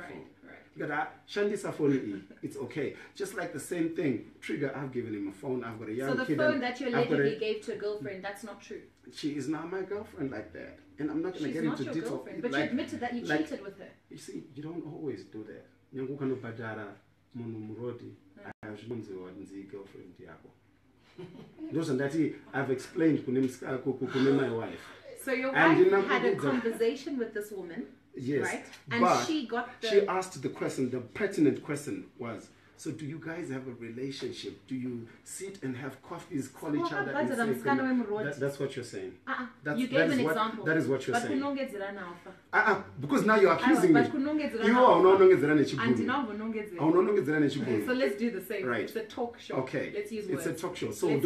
B: phone. It's okay. Just like the same thing. Trigger, I've given him a phone. I've got a young kid.
A: So the phone that you allegedly gave to a girlfriend, that's not true.
B: She is not my girlfriend like that. And I'm not going to get into detail.
A: She's not your girlfriend, but you admitted that you cheated with her.
B: You see, you don't always do that. Those and that I've explained to my wife.
A: So your wife had a conversation with this woman,
B: yes,
A: right? And
B: but
A: she
B: asked the question, the pertinent question was, so do you guys have a relationship? Do you sit and have coffees, call each other and say, that's what you're saying.
A: You gave an example.
B: That is what you're saying.
A: But
B: because now you're accusing me.
A: So let's do the same.
B: Right.
A: It's a talk show.
B: Okay.
A: Let's use words.
B: It's a talk show. So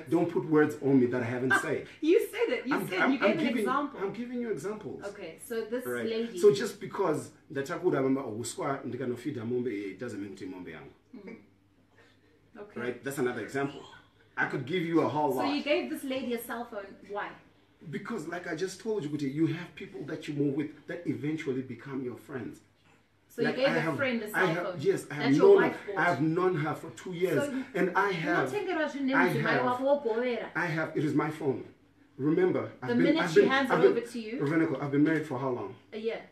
B: don't put words on me that I haven't said.
A: You said it. You gave an example.
B: I'm giving you examples.
A: Okay. So this lady.
B: So just because the takura mama uswa ndikano feed mombe, it doesn't mean to mombe yangu.
A: Okay.
B: Right? That's another example. I could give you a whole lot.
A: So you gave this lady a cell phone. Why? Because
B: like I just told you, Kuti, you have people that you move with that eventually become your friends.
A: So like you gave a friend a cell phone?
B: Yes, I have known her for 2 years. So and I have, it is my phone. Remember,
A: the minute she hands it over to you?
B: Roveneko, I've been married for how long?
A: A year.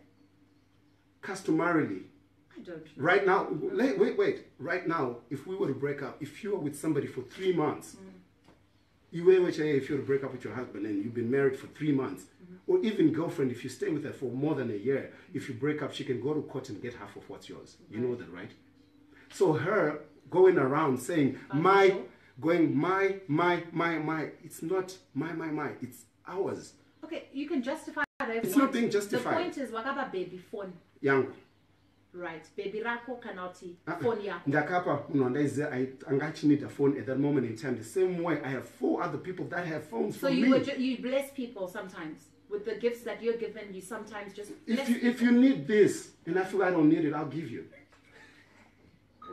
B: Customarily.
A: I don't know.
B: Right now, wait. Right now, if we were to break up, if you are with somebody for 3 months, if you were to break up with your husband and you've been married for 3 months, or even girlfriend, if you stay with her for more than a year, if you break up, she can go to court and get half of what's yours. You know that, right? So her going around saying, my, it's not my, it's ours.
A: Okay, you can justify that.
B: It's not being justified.
A: The point is, wakaba baby phone.
B: Young.
A: Right, baby rako kanoti phone yako.
B: Ndakapa I actually need a phone at that moment in time. The same way I have 4 other people that have phones for me.
A: So you bless people sometimes with the gifts that you're given. You sometimes just bless
B: if you need this and I feel I don't need it, I'll give you.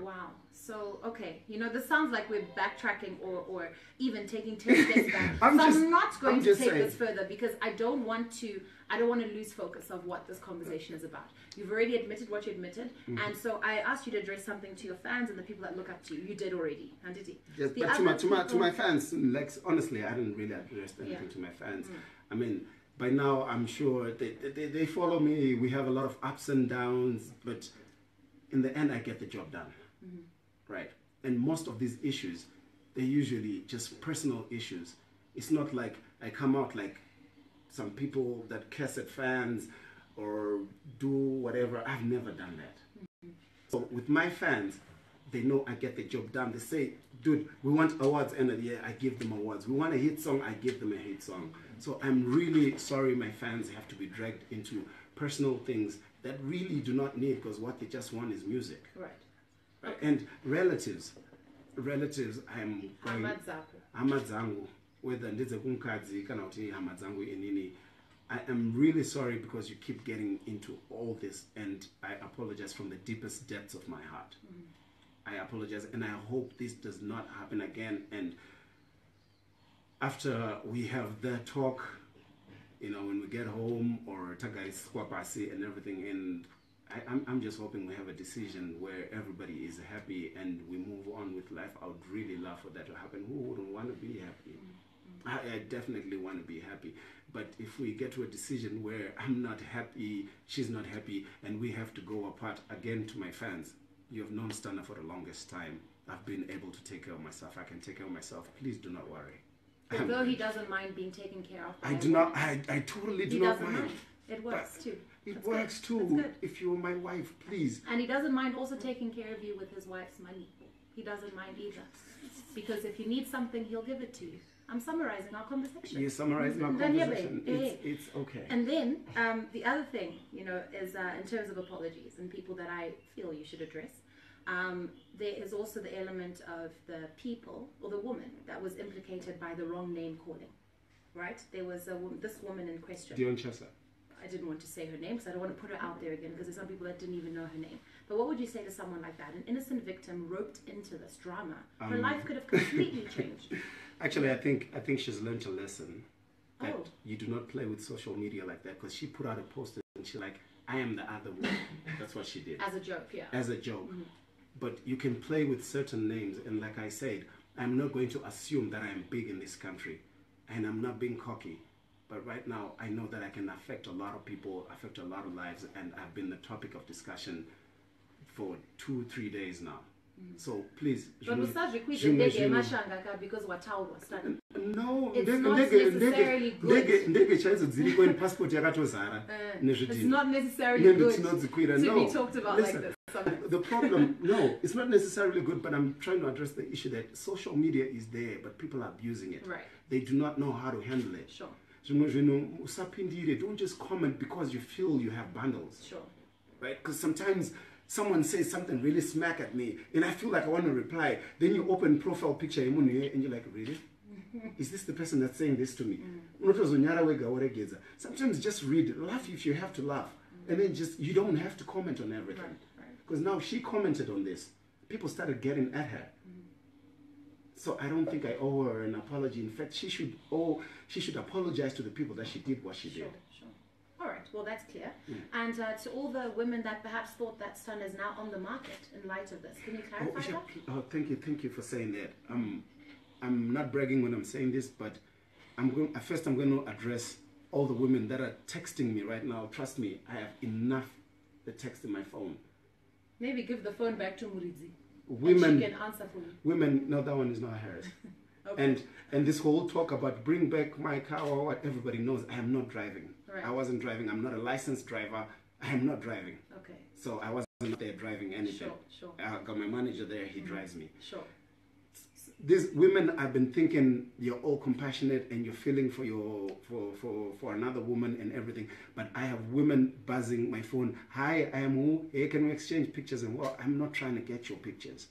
A: Wow. So okay, you know, this sounds like we're backtracking or even taking 10 steps back. I'm not going to take this further because I don't want to lose focus of what this conversation is about. You've already admitted what you admitted, and so I asked you to address something to your fans and the people that look up to you. You did already, Handiti.
B: Yes, but to my fans, like honestly, I didn't really address anything to my fans. I mean, by now I'm sure they follow me. We have a lot of ups and downs, but in the end, I get the job done. Right? And most of these issues, they're usually just personal issues. It's not like I come out like some people that curse at fans or do whatever. I've never done that. So with my fans, they know I get the job done. They say, dude, we want awards end of the year. I give them awards. We want a hit song. I give them a hit song. So I'm really sorry my fans have to be dragged into personal things that really do not need, because what they just want is music. Right. Right. And relatives, I'm going Hamadzangu, whether ndize kunkadzi kana kuti Hamadzangu inini. I am really sorry because you keep getting into all this, and I apologize from the deepest depths of my heart. I apologize, and I hope this does not happen again. And after we have the talk, you know, when we get home, or tagari squapasi and everything, and I'm just hoping we have a decision where everybody is happy and we move on with life. I would really love for that to happen. Who wouldn't want to be happy? I definitely want to be happy. But if we get to a decision where I'm not happy, she's not happy, and we have to go apart, again, to my fans, you have known Stana for the longest time. I've been able to take care of myself. I can take care of myself. Please do not worry.
A: Although he doesn't mind being taken care of.
B: I do not. I totally do not mind.
A: It works too.
B: It works too. If you're my wife, please.
A: And he doesn't mind also taking care of you with his wife's money. He doesn't mind either. Because if you need something, he'll give it to you. I'm summarizing our conversation.
B: You're summarizing our conversation. It's okay.
A: And then the other thing, you know, is in terms of apologies and people that I feel you should address. There is also the element of the people or the woman that was implicated by the wrong name calling, right? There was this woman in question.
B: Dion Chessa.
A: I didn't want to say her name because I don't want to put her out there again because there's some people that didn't even know her name. But what would you say to someone like that? An innocent victim roped into this drama. Her life could have completely changed.
B: Actually, I think she's learned a lesson that you do not play with social media like that, because she put out a post and she's like, I am the other one. That's what she did.
A: As a joke, yeah.
B: As a joke. But you can play with certain names, and like I said, I'm not going to assume that I'm big in this country, and I'm not being cocky. But right now, I know that I can affect a lot of people, affect a lot of lives, and I've been the topic of discussion for 2-3 days now. So please.
A: But because
B: no,
A: it's not necessarily good. It's not necessarily good to be talked about. Listen, like this.
B: The problem, no, it's not necessarily good, but I'm trying to address the issue that social media is there, but people are abusing it.
A: Right.
B: They do not know how to handle it.
A: Sure.
B: Don't just comment because you feel you have bundles.
A: Sure.
B: Right? Because sometimes someone says something really smack at me, and I feel like I want to reply. Then you open profile picture and you're like, really? Is this the person that's saying this to me? Sometimes just read, laugh if you have to laugh, and then just, you don't have to comment on everything. Because now she commented on this. People started getting at her. So I don't think I owe her an apology. In fact, she should apologize to the people that she did what she did.
A: Sure. All right, well, that's clear. And to all the women that perhaps thought that Sun is now on the market in light of this, can you clarify that?
B: Oh, thank you for saying that. I'm not bragging when I'm saying this, but I'm going to address all the women that are texting me right now. Trust me, I have enough the text in my phone.
A: Maybe give the phone back to Muridzi.
B: Women,
A: and she can answer for you.
B: Women, no, that one is not hers. Okay. And this whole talk about bring back my car or what, everybody knows I am not driving.
A: Right.
B: I wasn't driving. I'm not a licensed driver. I am not driving.
A: Okay.
B: So I wasn't there driving anything.
A: Sure.
B: I got my manager there. He drives me.
A: Sure.
B: These women, I've been thinking you're all compassionate and you're feeling for for another woman and everything. But I have women buzzing my phone. Hi, I am who? Hey, can we exchange pictures? And well, I'm not trying to get your pictures.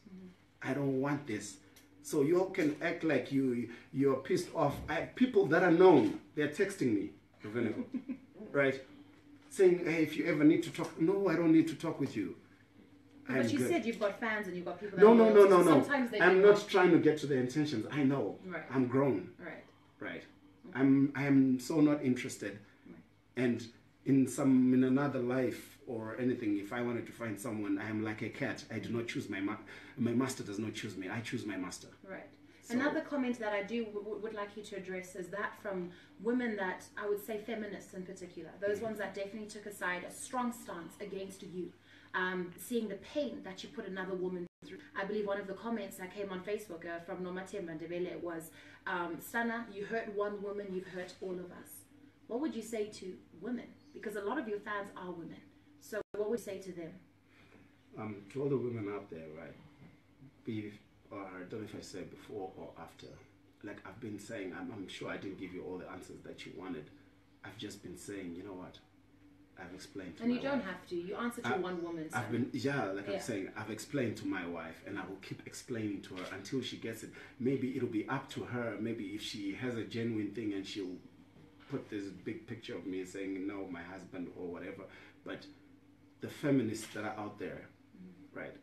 B: I don't want this. So you all can act like you're pissed off. People that are known, they're texting me, right? Saying, hey, if you ever need to talk. No, I don't need to talk with you.
A: But you said you've got fans and you've got people that
B: No.
A: Sometimes they
B: I'm not trying to get to the intentions. I know.
A: Right.
B: I'm grown. Right. I am so not interested. Right. And in another life or anything, if I wanted to find someone, I am like a cat. I do not choose my master does not choose me. I choose my master.
A: Right. So, another comment that I would like you to address is that from women that I would say feminists in particular, those ones that definitely took aside a strong stance against you. Seeing the pain that you put another woman through. I believe one of the comments that came on Facebook from Nomatemba Ndebele was, Stana, you hurt one woman, you've hurt all of us. What would you say to women? Because a lot of your fans are women. So what would you say to them?
B: To all the women out there, right? I don't know if I said before or after. Like I've been saying, I'm sure I didn't give you all the answers that you wanted. I've just been saying, you know what? I've explained to
A: and
B: my
A: you don't
B: wife.
A: have to. You answer to one woman.
B: I'm saying, I've explained to my wife, and I will keep explaining to her until she gets it. Maybe it'll be up to her. Maybe if she has a genuine thing and she'll put this big picture of me saying, no, my husband or whatever. But the feminists that are out there, right,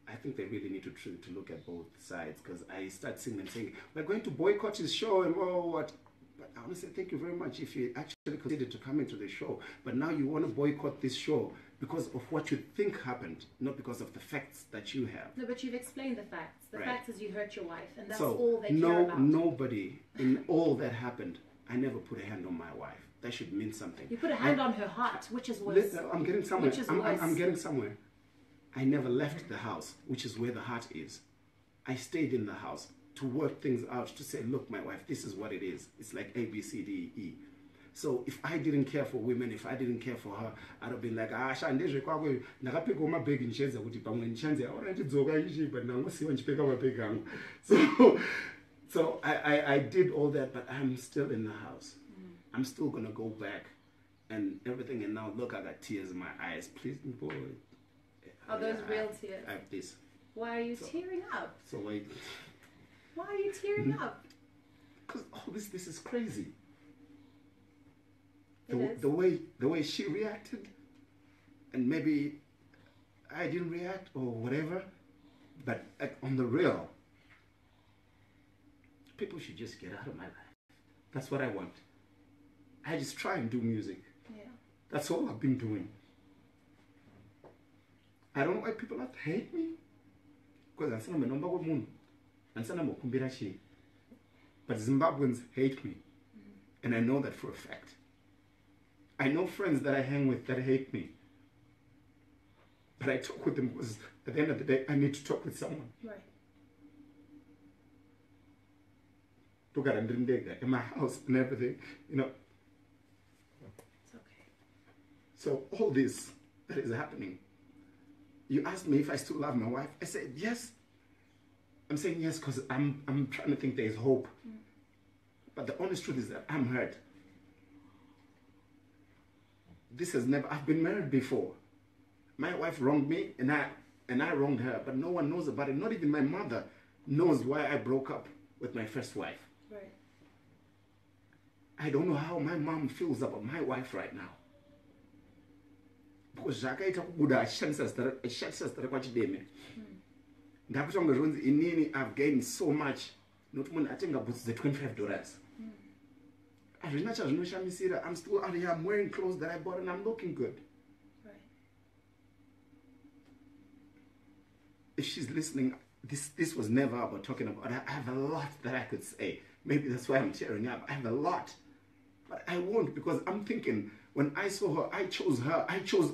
B: I think they really need to look at both sides, because I start seeing them saying, we're going to boycott his show and what. But I want to say thank you very much if you actually considered to come into the show. But now you want to boycott this show because of what you think happened, not because of the facts that you have.
A: No, but you've explained the facts. The facts is you hurt your wife, and that's
B: so
A: all they care about.
B: Nobody in all that happened, I never put a hand on my wife. That should mean something.
A: You put a hand on her heart, which is worse.
B: I'm getting somewhere.
A: Which is
B: I'm getting somewhere. I never left the house, which is where the heart is. I stayed in the house to work things out, to say, look, my wife, this is what it is. It's like A, B, C, D, E. So if I didn't care for women, if I didn't care for her, I'd have been like, shandezve kwakwe ndakapfeka mabhegi ndichenza kuti pamwe ndichanze aona ndidzoka ichi but ndangosiwa ndichipfeka mabhegi angu. So I did all that, but I'm still in the house. I'm still gonna go back and everything, and now look, I got tears in my eyes. Please, boy.
A: Are those real tears?
B: I have this.
A: Why are you tearing up?
B: So wait.
A: Why are you tearing up?
B: Because all this is crazy.
A: It
B: is. The way she reacted, and maybe I didn't react or whatever, but like, on the real, people should just get out of my life. That's what I want. I just try and do music.
A: Yeah.
B: That's all I've been doing. I don't know why people have to hate me. Because I'm saying I'm not moon. I'm saying I'm a But Zimbabweans hate me. And I know that for a fact. I know friends that I hang with that hate me. But I talk with them because at the end of the day, I need to talk with someone.
A: Right.
B: In my house and everything, you know.
A: It's okay.
B: So all this that is happening, you asked me if I still love my wife. I said yes. I'm saying yes because I'm trying to think there is hope. But the honest truth is that I'm hurt. This has never. I've been married before. My wife wronged me, and I wronged her. But no one knows about it. Not even my mother knows why I broke up with my first wife.
A: Right.
B: I don't know how my mom feels about my wife right now. Because zvakaita kubuda achishandisa zita rekwa Chideme. Ndakutanga zvonzi inini I've gained so much. Not munhu atenga boots the $25. Hazvina chazvinoshamisira. I'm still out here. I'm wearing clothes that I bought and I'm looking good.
A: Right.
B: If she's listening, this was never about talking about. I have a lot that I could say. Maybe that's why I'm tearing up. I have a lot. But I won't, because I'm thinking, when I saw her. I chose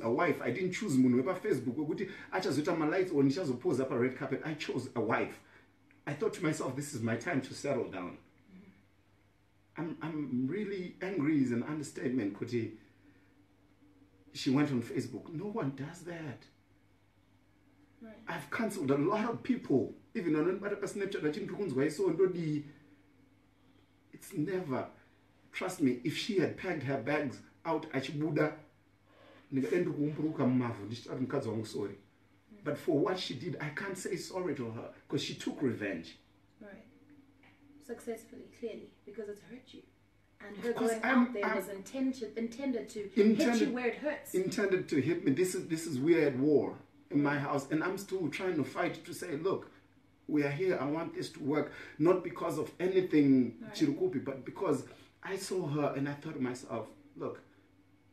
B: a wife. I didn't choose munhu wepa Facebook. Wekuti achazoita malights or ndichazopose up a red carpet. I chose a wife. I thought to myself, this is my time to settle down. I'm really angry is an understatement, Kuti. She went on Facebook. No one does that.
A: Right.
B: I've cancelled a lot of people. Even on Snapchat, it's never. Trust me, if she had packed her bags out at Buddha, but for what she did, I can't say sorry to her because she took revenge.
A: Right. Successfully, clearly, because it's hurt you. And her going out there was intended to hit you where it hurts.
B: Intended to hit me. This is we're at war in my house, and I'm still trying to fight to say, look, we are here. I want this to work, not because of anything Chirukupi, but because I saw her and I thought to myself, look,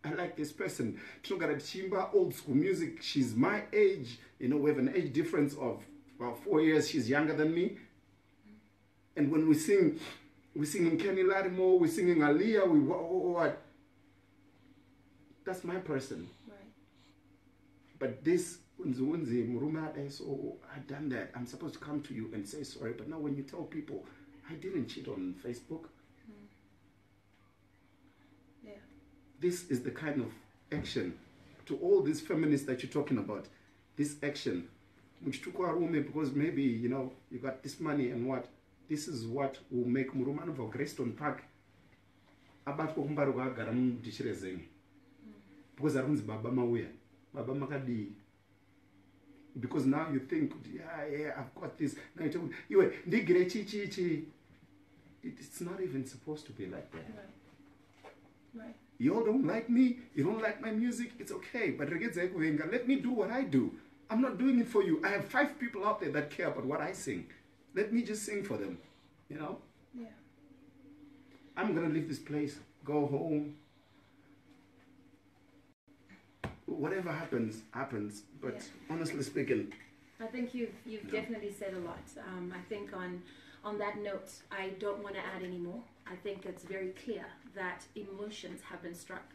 B: I like this person. Chimba, old school music. She's my age. You know, we have an age difference of about 4 years. She's younger than me. And when we sing, we're singing Kenny Lattimore, we're singing Aaliyah, what? That's my person.
A: Right.
B: But this, so I've done that. I'm supposed to come to you and say sorry. But now when you tell people, I didn't cheat on Facebook.
A: Yeah.
B: This is the kind of action to all these feminists that you're talking about. This action, which took our woman because maybe, you know, you got this money and what? This is what will make Muruman of Greystone Park about Kumbaruga Garam Dishirezing. Because I runs Baba Mawea, Baba Makadi. Because now you think, yeah, I've got this. Now you tell me, it's not even supposed to be like that.
A: Right. Right.
B: You all don't like me, you don't like my music, it's okay. But let me do what I do. I'm not doing it for you. I have 5 people out there that care about what I sing. Let me just sing for them, you know?
A: Yeah.
B: I'm going to leave this place, go home. Whatever happens, happens. But honestly speaking,
A: I think you've definitely said a lot. I think On that note, I don't want to add any more. I think it's very clear that emotions have been struck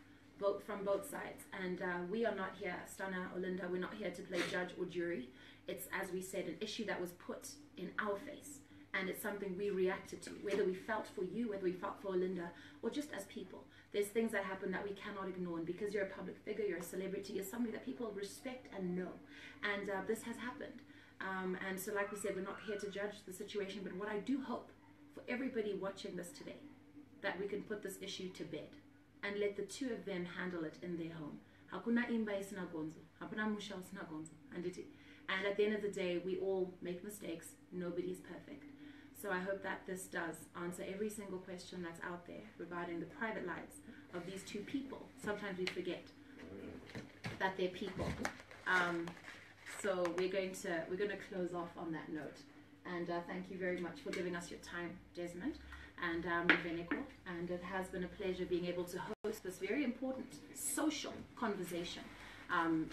A: from both sides. And we are not here, Stana, Olinda, we're not here to play judge or jury. It's, as we said, an issue that was put in our face. And it's something we reacted to, whether we felt for you, whether we felt for Olinda, or just as people. There's things that happen that we cannot ignore. And because you're a public figure, you're a celebrity, you're somebody that people respect and know. And this has happened. And so like we said, we're not here to judge the situation. But what I do hope for everybody watching this today, that we can put this issue to bed and let the two of them handle it in their home. Hakuna imba isina gonzo, hakuna musha isina gonzo. And at the end of the day, we all make mistakes. Nobody's perfect. So I hope that this does answer every single question that's out there regarding the private lives of these two people. Sometimes we forget that they're people. So we're going to close off on that note. And thank you very much for giving us your time, Desmond and Veniko. And it has been a pleasure being able to host this very important social conversation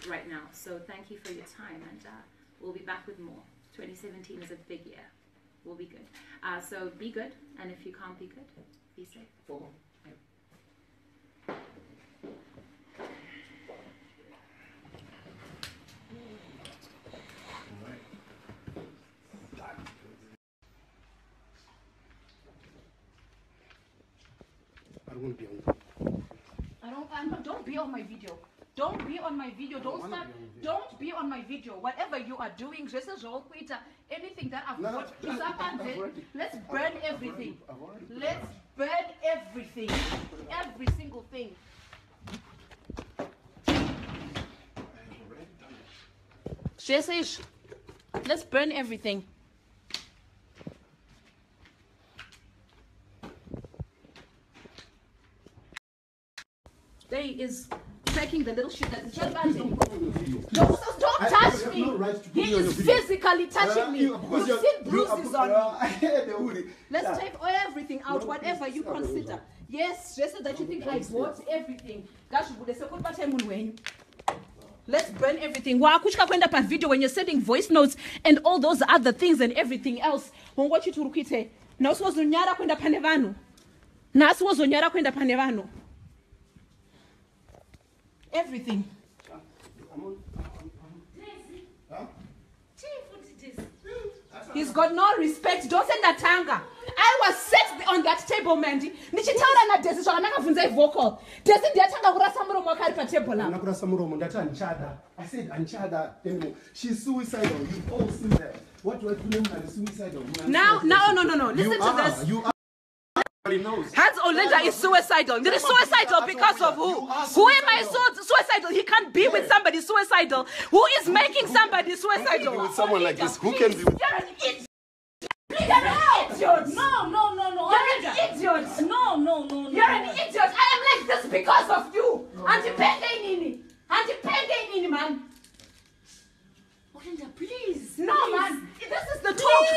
A: right now. So thank you for your time, and we'll be back with more. 2017 is a big year. We'll be good. So be good, and if you can't be good, be safe.
B: I don't want to be on.
C: Don't be on my video. Don't be on my video. Don't be on my video. Whatever you are doing, just as all Twitter, anything that I've got is up and there. Let's burn everything. Let's burn everything. Every single thing. Jesus, let's burn everything. They is tracking the little shit that's just don't touch me. No right, he is physically touching me. You've seen bruises on me. Let's take everything out, whatever you consider. Yes, just so that you think I bought everything. Let's burn everything. Video when you're sending voice notes and all those other things and everything else. When what you to rukite. Now was nyara kwenda panevano. Nas was nyara kwenda panevano. Everything. He's got no respect. Don't send that tanga. I was set on that table, Mandy. Nichitaura na Desi so anakafunza vocal. Desi ndiyatanga kurasa muromo wakari pa table la.
B: Nakurasa muromo ndati anchada. I said anchada anymore. She's suicidal. You all see that. What do I do now? Suicidal.
C: No. Listen to this.
B: You are.
C: Hans Olinda is suicidal. There is suicidal because of who? Who am I suicidal? He can't be with somebody suicidal. Who is making somebody suicidal?
B: With someone like this, who can be with?
C: You're an idiot. You're an idiot. No. You're an idiot. No. You're an idiot. I am like this because of you. Anti-penge man. Olinda, please. No, man. This is the talk.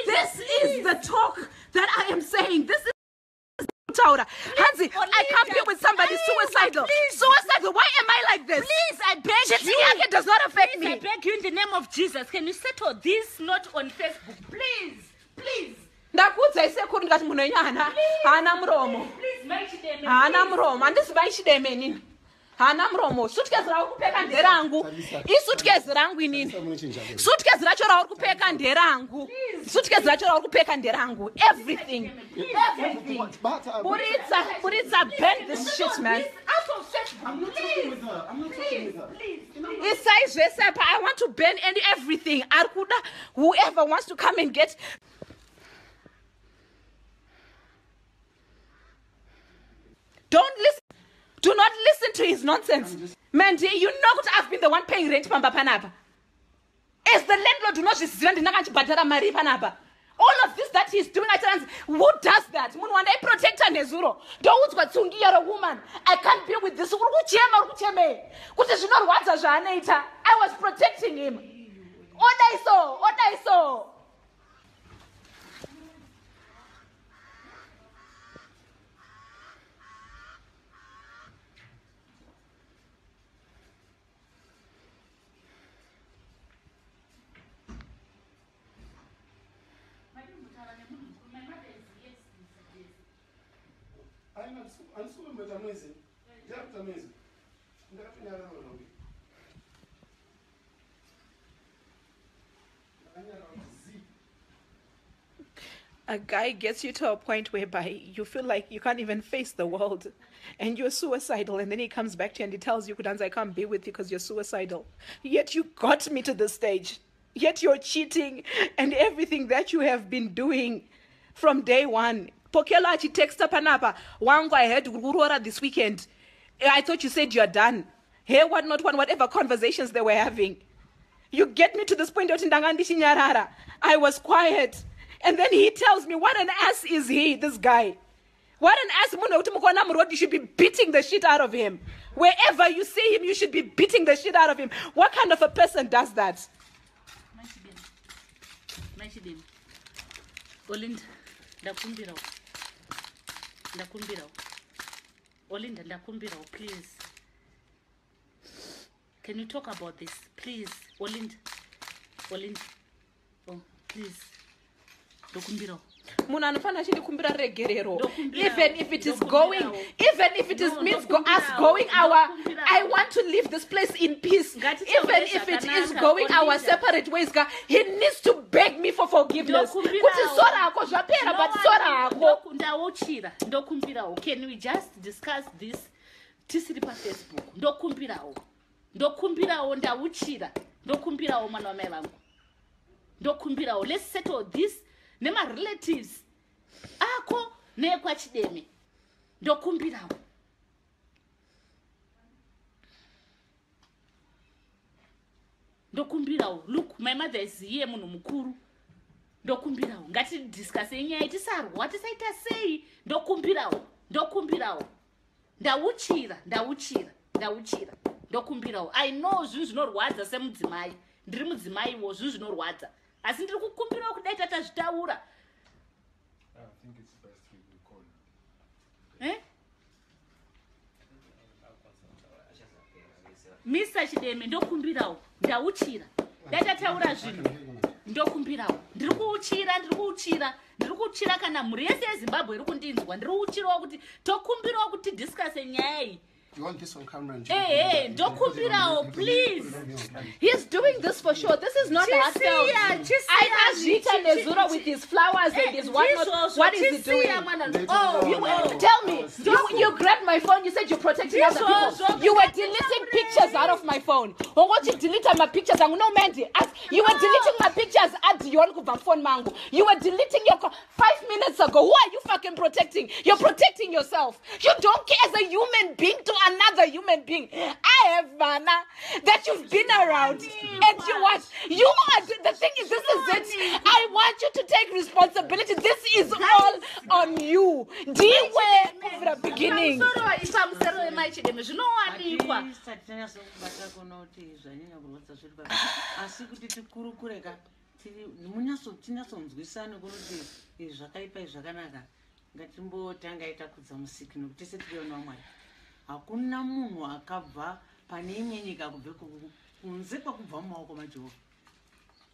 C: This is the talk that I am saying. This is Taura. Hansi, I can't be with somebody suicidal. Suicidal. Why am I like this?
D: Please, I beg you.
C: It does not affect me.
D: I beg you in the name of Jesus. Can you settle this not on Facebook? Please.
C: Ndakudza isekuri ngati munhu wenyana hana muromo.
D: Please, my Chideme.
C: Hana muromo. Handisi mai Chideme nini. Hana muromo. Suitcase rauri kupfeka nderangu. Suitcase rangu inini. Suitcase racho rauri kupfeka nderangu. Suitcase racho rauri kupfeka nderangu. Everything. Buritsa, bend this shit, man.
D: Out of Facebook.
B: I'm not talking with her.
C: It's size I want to ban everything. Arkuda, whoever wants to come and get. Don't listen. Do not listen to his nonsense. Mandy, you know that I've been the one paying rent pamba panapa. As the landlord do not just badara mari panapa. All of this that he's doing, who does that? I protect her nezuro. Don't go to you're a woman. I can't be with this. I was protecting him. What I saw. A guy gets you to a point whereby you feel like you can't even face the world and you're suicidal, and then he comes back to you and he tells you, Kudanza, I can't be with you because you're suicidal. Yet you got me to this stage. Yet you're cheating and everything that you have been doing from day one. Pokela achi texta panapa. Wangu, I heard Urora this weekend. I thought you said you're done. Hey, what not one, whatever conversations they were having. You get me to this point. I was quiet. And then he tells me, what an ass is he, this guy? What an ass. You should be beating the shit out of him. Wherever you see him, you should be beating the shit out of him. What kind of a person does that?
D: Olinda, Olinda, please. Can you talk about this, please? Olinda. Oh, please. Even
C: if it is going, even if it is means us going our, I want to leave this place in peace. Even if it is going our separate ways, he needs to beg me for forgiveness.
D: Can we just discuss this? Tisiri pa Facebook. Ndokumbirawo ndauchira. Ndokumbirawo mwana wa mai vangu. Ndokumbirawo. Let's settle this. Nema relatives ako nekwa Chideme ndokumbirawo. Look, my mother is here munhu mukuru. Ndokumbirawo ngati discuss nyaya tisarwa tisaita sei. Ndokumbirawo ndauchira. Ndokumbirawo. I know zvinhu zvinorwadza semudzimai. Ndiri mudzimai wo zvinhu zvinorwadza. Asi ndiri kukumbirawo kudai tatazvitaura.
E: I think it's best we call.
D: Mr. Chideme ndokumbirawo ndauchira. Dai tataura zvinhu. Ndokumbirawo. Ndiri kuuchira kana mhuri yese yeZimbabwe iri kundinzwa. Ndiri kuuchirawo kuti tokumbirawo kuti discuss nyaya iyi.
B: You want this on camera?
D: Hey, Dokumbirao, please.
C: He's doing this for sure. This is not heartfelt. I asked Rita Nezura with his flowers and his whatnot. What is he doing? Tell me. You grabbed my phone. You said you're protecting other people. You were deleting pictures out of my phone. Or what you deleted my pictures? I'm no Mandy. You were deleting my pictures at your phone mango. You were deleting your 5 minutes ago. Who are you fucking protecting? You're protecting yourself. You don't care as a human being to another human being. I have mana that you've been around, and you are. The thing is, this is it. I want you to take responsibility. This is all on you. Deal with from the beginning.
F: Hakuna munhu akabva pane imwe nyika kubve kunze kwakubva mumaoko maJehovha.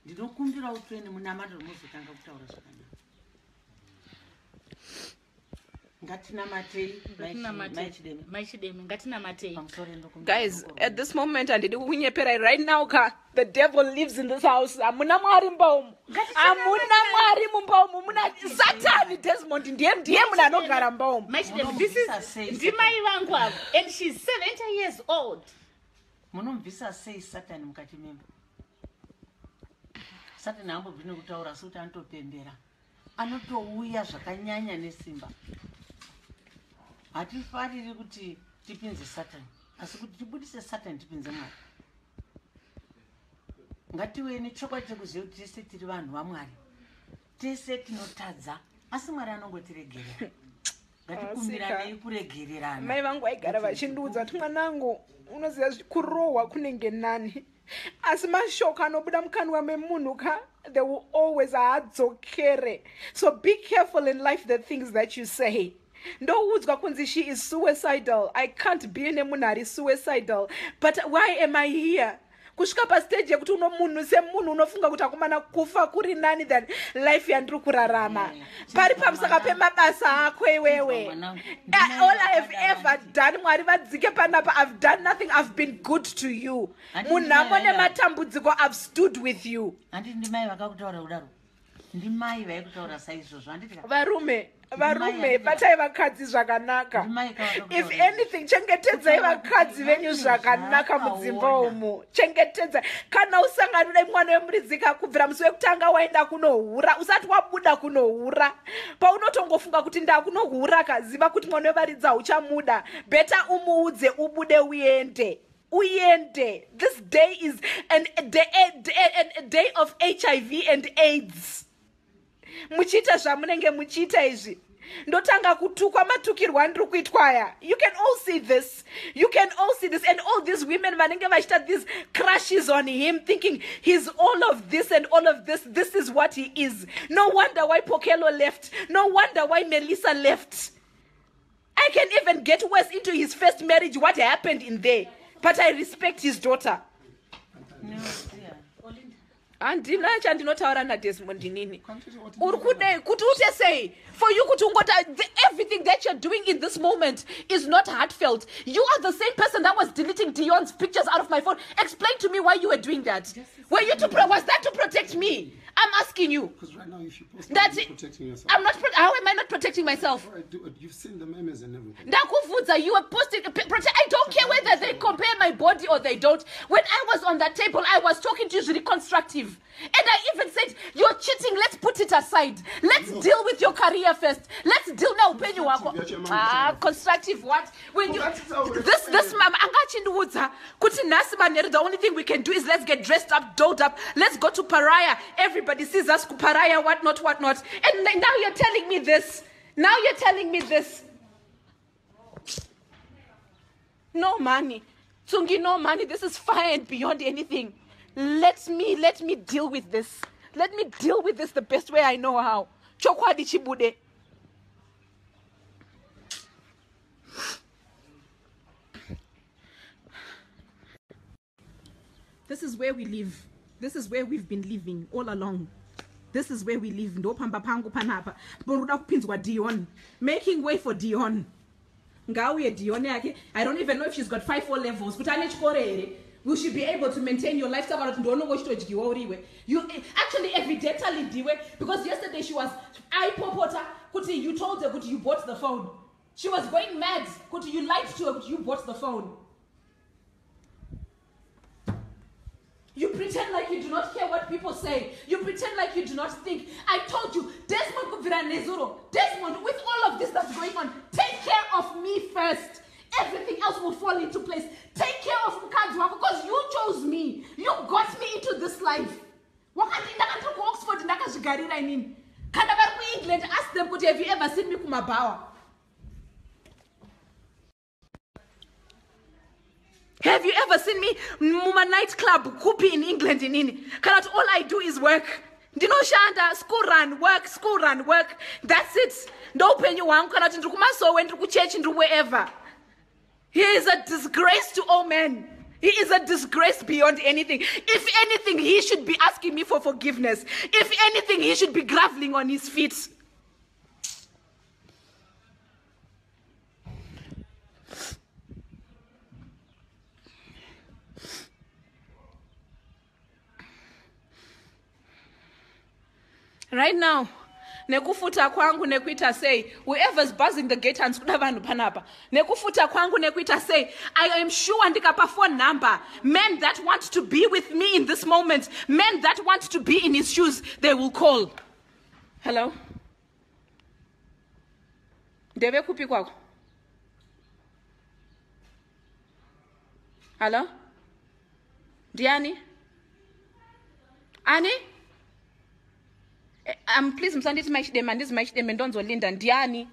F: Ndinokumbira utwene munamata muzotanga kutaura zvakanaka.
C: Guys, at this moment, and right now, the devil lives in this house. Satan, Desmond,
D: this is Ndimai Wangwa, and she's 70 years old.
F: Munomvisa sei Satan mukati memba. Satan ambobvine kutaura suti anotopembera. Anotouya zvakanyanya nesimba. Hatifariri kuti tipinze Satan, asi kuti tibudise Satan tipinze Mwari. Ngatiwe nechokwadi chekuziva kuti tese tiri vanhu vaMwari. Tese tinotadza, asi Mwari anongotiregerera. Ngatikumbirane kuregererana.
C: Mai vangu vaigara vachindiudza kuti mwanangu unoziva kurohwa kunenge nani. As mashoko anobuda mukanwa memunhu they will always adzokere. So be careful in life the things that you say. Ndoudzwa kunzi she is suicidal. I can't be nemunhu ari suicidal. But why am I here? kusvika pastage yekuti uno munhu semunhu unofunga kuti akomana kufa kuri nani than life yandiri kurarama pari pamusaka pemabasa ako iwewe. All I have ever done, mwari vadzike panapa, I've done nothing, I've been good to you. Munhamo nematambudziko, I've stood with you. Varume batai vakadzi zvakanaka. If anything, chengetedzai vakadzi venyu zvakanaka mudzimba umu. Chengetedzai. Kana usanganira mwana wemurizika kubvira musi wekutanga waenda kunohura, usati wabuda kunohura. Paunotongofunga kuti ndakunohura kaziva kuti mwana wevaridza uchamuda. Better umuudze ubude uende. Uyende. This day is a day of HIV and AIDS. Muchita zvamunenge muchita izvi ndotanga kutukwa matukirwa ndiri kuitwa aya. You can all see this. You can all see this. And all these women vanenge vachita these crushes on him thinking he's all of this and all of this. This is what he is. No wonder why Pokelo left. No wonder why Melissa left. I can even get worse into his first marriage, what happened in there. But I respect his daughter. Andina chandinotaura naDesmond nini. Urikude kuti utesei for you kuti ungota everything that you're doing in this moment is not heartfelt. You are the same person that was deleting Dion's pictures out of my phone. Explain to me why you were doing that. Were you was that to protect me? I'm asking you.
B: Because right now, if you post, you're protecting yourself.
C: I'm not. How am I not protecting myself?
B: You've seen the memes and everything.
C: Ndakuvuza, you are posting. I don't care whether they compare my body or they don't. When I was on that table, I was talking to you reconstructive, and I even said, "You're cheating. Let's put it aside. Let's deal with your career first. Let's deal now. Constructive what? When you this mama angachinduudza kuti nasi maneri, the only thing we can do is let's get dressed up, dolled up. Let's go to Pariah. Everybody sees us Pariah, what not. And now you're telling me this. Now you're telling me this. No money. Tsungi, no money. This is fire and beyond anything. Let me deal with this. Let me deal with this the best way I know how. Chokwadi chibude. This is where we live. This is where we've been living all along. This is where we live. Ndo pamba pangu panapa. Boruda kupinzwa Dion. Making way for Dion. Ngawe Dion yake. I don't even know if she's got 5 or levels. Kutane chikore. Will she be able to maintain your lifestyle? You actually evidently diwe, because yesterday she was popota. Kuti, you told her kuti you bought the phone. She was going mad. Kuti, you lied to her kuti you bought the phone. You pretend like you do not care what people say. You pretend like you do not think. I told you, Desmond Kuvira Nezuro, Desmond, with all of this that's going on, take care of me first. Everything else will fall into place. Take care of Mkadzwa because you chose me. You got me into this life. Wakati ndakatoka ku Oxford ndakazvigarira inini. Kana vari ku England, ask them, have you ever seen me kumabawa? Have you ever seen me muma nightclub kupi in England inini? Kana all I do is work. Ndinoshanda, school run, work. That's it. Ndopenyu wangu kana ndiri kumasowe, ndiri kuchechi, ndiri wherever. He is a disgrace to all men. He is a disgrace beyond anything. If anything, he should be asking me for forgiveness. If anything, he should be groveling on his feet. Right now, nekufuta kwangu nekuita say, whoever's buzzing the gate and skuda vanhu panapa. Nekufuta kwangu nekuita say, I am sure ndikapa phone number. Men that want to be with me in this moment, men that want to be in his shoes, they will call. Hello? Ndeve kupi kwako? Hello? Diani? Ani? Please msanditi Chideme ndizi Chideme ndonzo Olinda Diani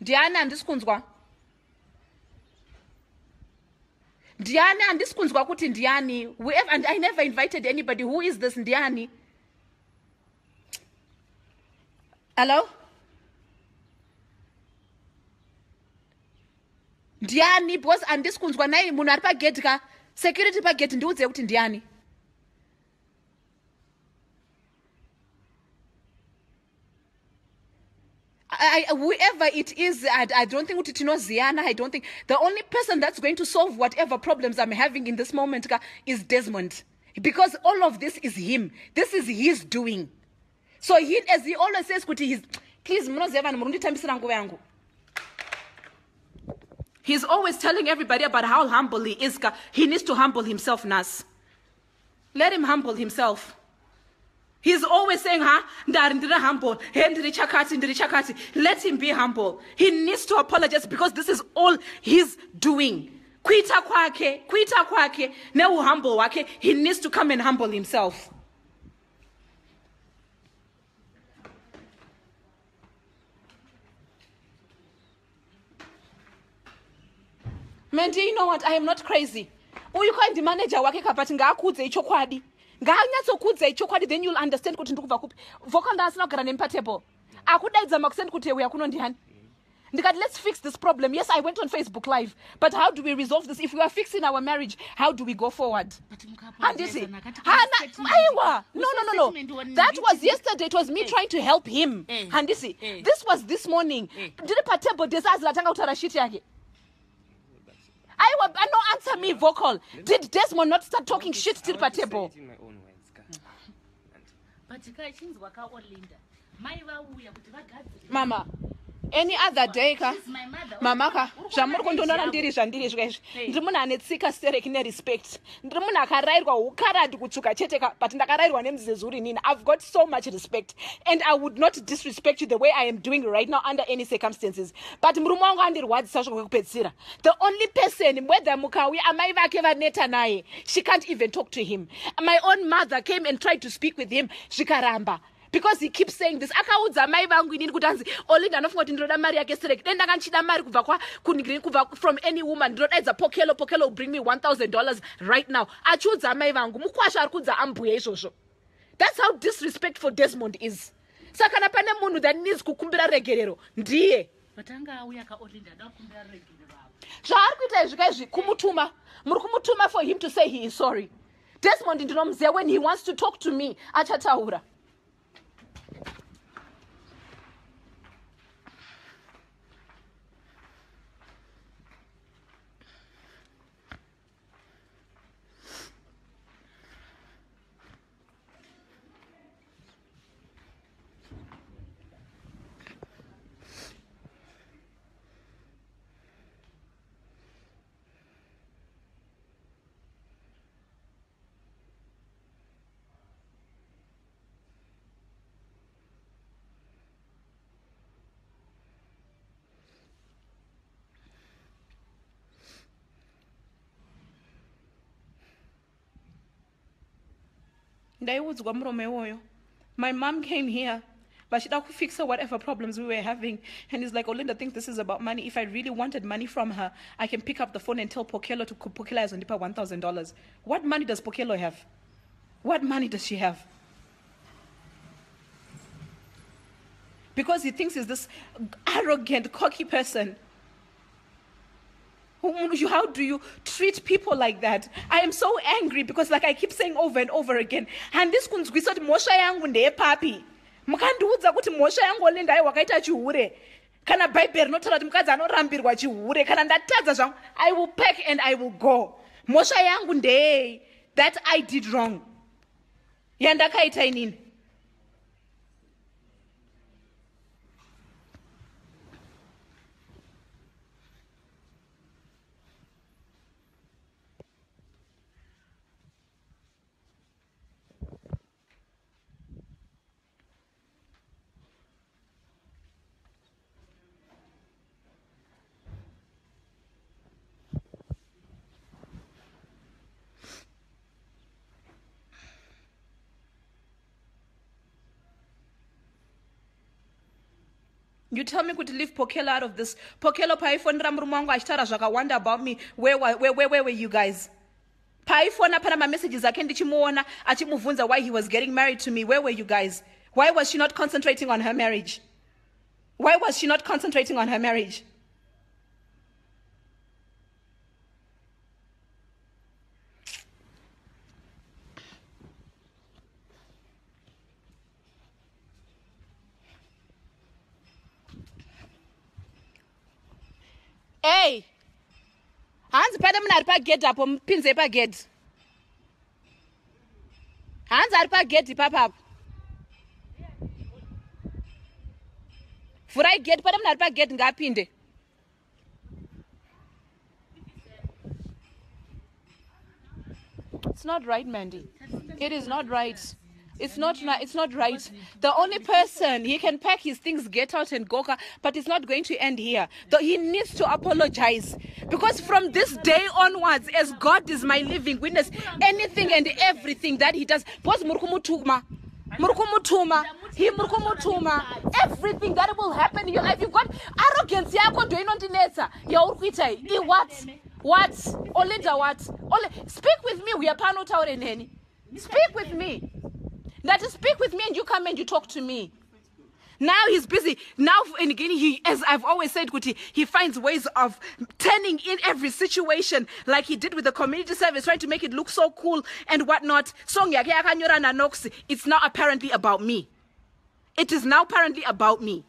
C: andisikunzwa Diani andisikunzwa kuti Diani and I never invited anybody. Who is this Diani? Hello? Diani boss andisikunzwa naye munhu ari pagedka security pagate ndiudze kuti ndiani. Whoever it is, I don't think uti tinoziana. I don't think the only person that's going to solve whatever problems I'm having in this moment is Desmond, because all of this is him. This is his doing. So he, as he always says, kuti he's please he's always telling everybody about how humble he is. He needs to humble himself, Nas. Let him humble himself. He's always saying, humble. Let him be humble. He needs to apologize because this is all he's doing. Kuita kwake, ne humble wake. He needs to come and humble himself. Mandy, you know what? I am not crazy. You can't the manager wake up at ngakudze ichokwadi. Then you'll understand kuti ndikuva kupi. Vocal dance not gonna empatable. Akudaidza makusend kuti we akuno ndihani. Ndikati let's fix this problem. Yes, I went on Facebook Live. But how do we resolve this? If we are fixing our marriage, how do we go forward? Handisi. No. That was yesterday. It was me trying to help him. Handisi. This was this morning. Did patebo desazla tanga utara shit yake. No, answer me, Vocal. Did Desmond not start talking shit till patebo? Mama, any other day mama ka zvamuri kundonora ndiri zvandiri zvikaizvi ndiri munhu ane tsika stereki nerespect, ndiri munhu akarayirwa ukaradi kutsvuka chete but ndakarayirwa nemuzezuri nini. I've got so much respect and I would not disrespect you the way I am doing right now under any circumstances. But murume wangu andirwadzisa zvokupedzisira. The only person whether mukauya amai vake vaneta naye, she can't even talk to him. My own mother came and tried to speak with him, zvikaramba. Because he keeps saying this. Akaudza mai vangu inini kutanzi Olinda anofunga kuti ndoda mari yake stereki. Then ndakanchida mari kubva from any woman. Ndodaidza pokelo will bring me $1,000 right now. Achiudza mai vangu mukwasha ari kudza ambuya izvozvo. That's how disrespectful Desmond is. Saka kana pane munhu that needs kukumbira regerero ndiye.
D: Vatanga auya ka Olinda ndakumbira regerero.
C: Zvaari kuita izvi kumutuma. Muri kumutuma for him to say he is sorry. Desmond ndinomziya when he wants to talk to me achataura. My mom came here, but she could fix whatever problems we were having. And he's like, Olinda thinks this is about money. If I really wanted money from her, I can pick up the phone and tell Pokelo to Pokelo has only $1,000. What money does Pokelo have? What money does she have? Because he thinks he's this arrogant, cocky person. How do you treat people like that? I am so angry because like I keep saying over and over again, and this kunzwisa kuti mosha yangu ndeye papi. Mukandiudza kuti mosha yangu Olinda wakaita chihure. Kana Bible rinotaura kuti mukadzi anorambirwa chihure. Kana ndatadza zvangu, I will pack and I will go. Mosha yangu ndeye that I did wrong. Yandakaita inini. You tell me to leave Pokelo out of this. Pokelo paifonera murume wangu achitaura zvakawanda about me. Where were you guys? Paifona pana ma messages ake ndichimuona achimubvunza why he was getting married to me. Where were you guys? Why was she not concentrating on her marriage? Why was she not concentrating on her marriage? Hey, hanzi pane munhu ari pagedhi apo, mupinzei pagedhi. Hanzi ari pagedhi papapo. Vhurai gedhi, pane munhu ari pagedhi, ngaapinde. It's not right, Mandy. It is not right. It's not right. The only person, he can pack his things, get out and go, but it's not going to end here. He needs to apologize. Because from this day onwards, as God is my living witness, anything and everything that he does, everything that will happen in your life, you've got arrogance. What? Olinda, what? Speak with me. We are panotaure. Speak with me. That is, speak with me and you come and you talk to me. Now he's busy. Now, and again, as I've always said, Kuti, he finds ways of turning in every situation, like he did with the community service, trying to make it look so cool and whatnot. It's now apparently about me. It is now apparently about me.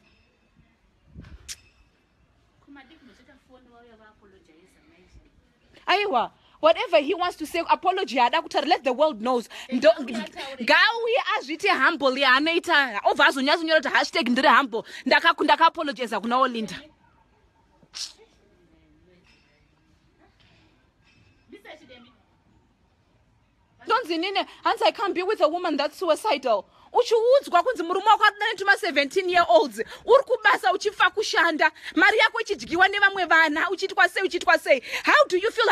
C: Aiwa, whatever he wants to say, apology, let the world knows. Gawi azviti humble ya anaita ovazonyazonyora kuti hashtag ndiri humble ndakakunda apologize kuna Olinda. Donzinine, Hans, I can't be with a woman that's suicidal. Uchiudzwa kunzi murume wako atuma 17-year-olds uri kubasa uchifa kushanda mari yako ichidyiwa nevamwe vana uchitwa sei. How do you feel?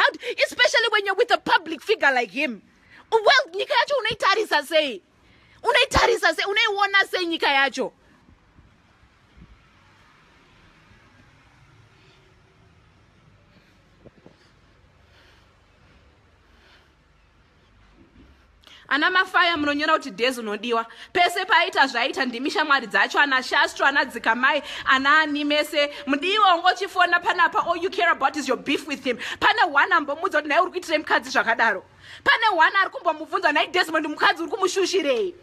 C: Especially when you're with a public figure like him? Well, nyika yacho unaitarisa sei? Unaiona sei nyika yacho? Ana mafaya munonyora kuti Dezi unodiwa. Pese paita zvaita ndimi shamwari dzacho, ana Shastro, ana Dzikamai, ana Animese. Mudiwa ungochifona panapa, all you care about is your beef with him. Pane one ambomudza kuti naye uri kuitire mukadzi zvakadaro. Pane one ari kumbomubvunza naye Desmond mukadzi uri kumushushirei.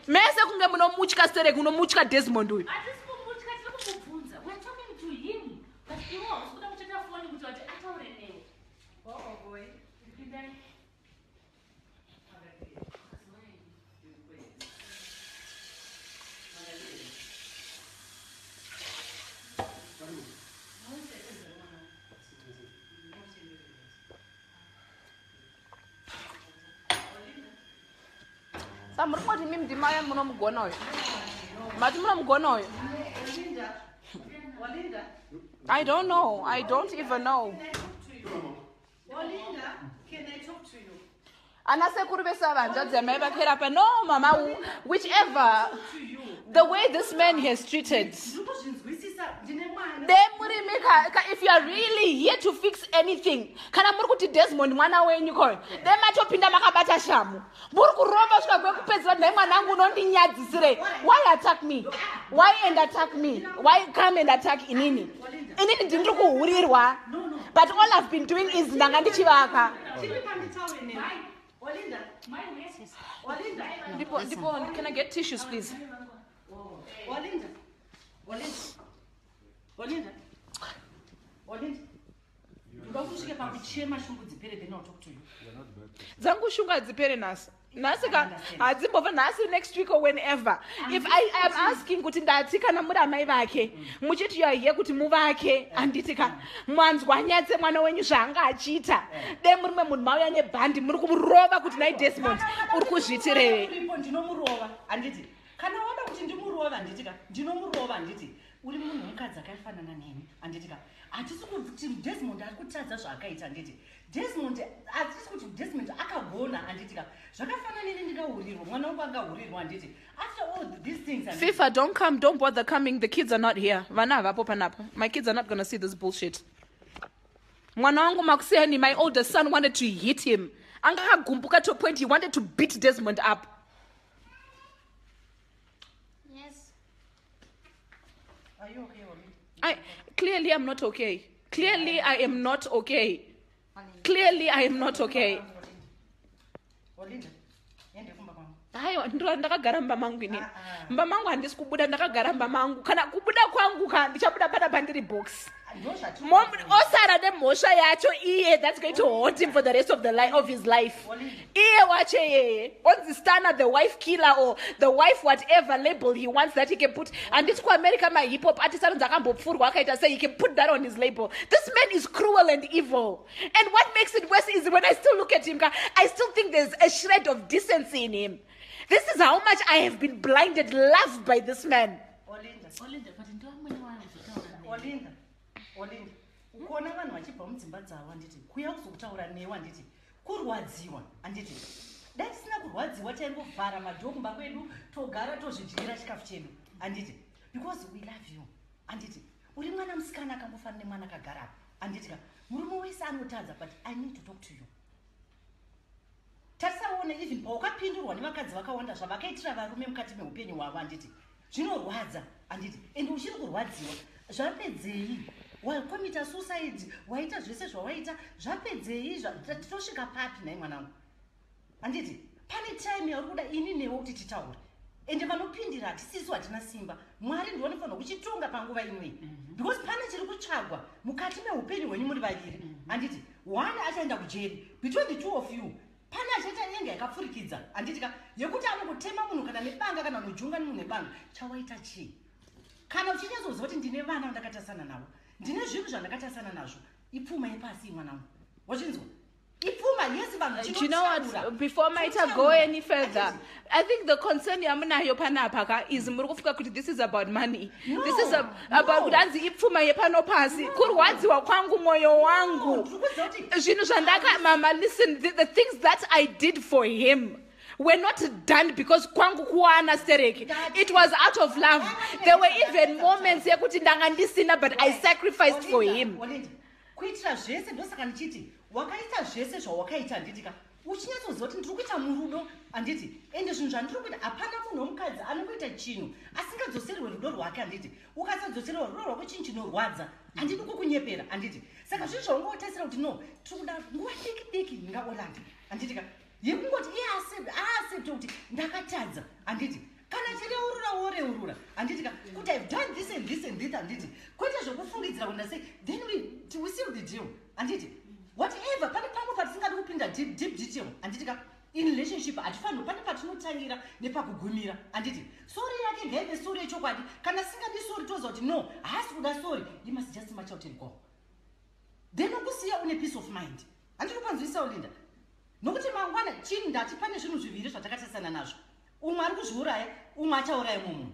C: Mese kunge munomutya Sterek, munomutya Desmond uyu. I don't know. I don't even know.
F: Olinda, can I talk to you?
C: No, Mama, whichever. The way this man has treated. If you are really here to fix anything, kana muri kuti Desmond mwana wenyu ko dematopinda makabata shamu muri kuromba svika kwekupedzera naye mwanangu unondinyadzisire. Why attack me? Why attack me? Why come and attack inini ndiri kuhurirwa? But all I've been doing is ndanga ndichivaka. Ndipo, can I get tissues, please?
F: Olinda. Ndokusvike pakuchema shungu dzipere, then I'll talk to you.
C: Dzangu shunga dzipere nasi. Nasika hadzimbova nasi next week or whenever. If I am asking kuti ndatika na muri amai vake, muchiti you are here kuti muvake anditika mwanzwa nyatse mwana wenyu zvanga achita. De muri munhu mauya nebhandi muri kumurova kuti nayi Desmond uri kuzvitirei?
F: Ndinomurova anditi. Kana wada kuti ndimurova anditika. Ndinomurova anditi. Uri munhu mukadzi akafanana neni anditika. Hatisi kuti Desmond ari kutadza zvaakaita anditi. Desmond hatisi kuti Desmond akagona anditika. Zvakafanana neni ndingahurirwa, mwana wangu angahurirwa anditi. After all these things anditi.
C: FIFA, don't come, don't bother coming. The kids are not here. Vana vapo panapa. My kids are not going to see this bullshit. Mwana wangu makuseni, my oldest son wanted to hit him. Angakagumbuka to a point he wanted to beat Desmond up.
F: Are you okay,
C: Clearly, I'm not okay. Clearly, I am not okay. Clearly, I am not okay. Hayo ndakagara mba mangu ini. Mba mangu handisi kubuda ndakagara mba mangu. Kana kubuda kwangu ndinononoka ndichabuda panapa ndiri box
F: Ndozvati-
C: osara nemhosva yacho iye that's going to haunt him for the rest of his life iye wacho yeye onzi stana the wife killer or the wife whatever label he wants that he can put handiti kuamerica mahip hop artist anonzi akambopfurwa akaita say he can put that on his label. This man is cruel and evil, and what makes it worse is when I still look at him, I still think there's a shred of decency in him. This is how much I have been blinded, loved by this man.
D: Olinda, but ndomwe wawo
F: Olinda, ukona vanhu vachibva mudzimba dzavo handiti kuya kuzokutaura newe handiti kurwadziwa handiti dai tisina kurwadziwa taingovhara madhoo kumba kwedu togara tozvidyira chikafu chedu handiti because we love you handiti uri mwana musikana akambofanira nemwana akagara apa handiti ka murume wese anotadza but I need to talk to you. Tarisaona even paukapindurwa nevakadzi vakawanda zvavakaitira varume mukati meupenyu hwavo handiti zvinorwadza handiti ende uchiri kurwadziwa zvapedzei wakomita suicide waita zvese zvawaita zvapedzei tosvika papi nai mwanangu handiti pane time yauri kuda ini newe kuti titaure ende vanopindira hatisisu hatina simba mwari ndionofanira kuchitonga panguva imwe because pane chiri kutsvagwa mukati meupenyu hwenyu muri vaviri handiti one achaenda kujeri between the two of you pane achaita nyenge yakapfurikidza handitika yekuti anokutema munhu kana nebanga kana nojunga nemunhu nebanga chawaita chii kana uchinyazoziva kuti ndine vana vandakatasana navo ndine zvinhu zvandakatasana nazvo ipfuma yepasi mwanangu wachinzwa ipfuma yesi vanhu
C: you know what, before Maita go any further, I think the concern yamunayo panapa is muri kufunga kuti this is about money. This is about kudanzi ipfuma yepano pasi kurwadziwa kwangu moyo wangu zvinhu zvandaka mama listen the things that I did for him were not done because kwangu kuwana stereki. It was out of love. There were even moments yekuti ndanga ndisina but I sacrificed for him.
F: Kuitira zvese ndosaka ndichiti wakaita zvese zvawakaita handitika uchinyatsoziva kuti ndiri kuita murudo handiti ende zvinhu zvandiri kuita hapana munhu womukadzi anokuita chinhu asingadzoseriwe rudo rwake handiti ukasadzoseriwa rudo rwako chinhu chinorwadza handidi kukunyepera handiti saka zvinhu zvaungotarisira kuti no tiri kuda nguva diki diki ndingaoranda handitika yekungoti iye aasepte kuti ndakatadza handiti kana chireurura woreurura handitika kuti I've done this and this and this handiti kwete zvokufungidzira kuenda sei then we seal the deal handiti whatever pane pamwe patisingadi kupinda deep detail handitika in relationship hatifanirwi pane patinotangira nepakugumira handiti sori yake ngaive sori yechokwadi kana singadi sori toziva kuti no haasi kuda sori you must just match out and go then ukusiya une peace of mind handinopanzwisa Olinda nokuti mangwana chini ndati pane zvinhu zviviri zvatakatasana nazvo umwe ari kuzviuraya umwe achauraya mumwe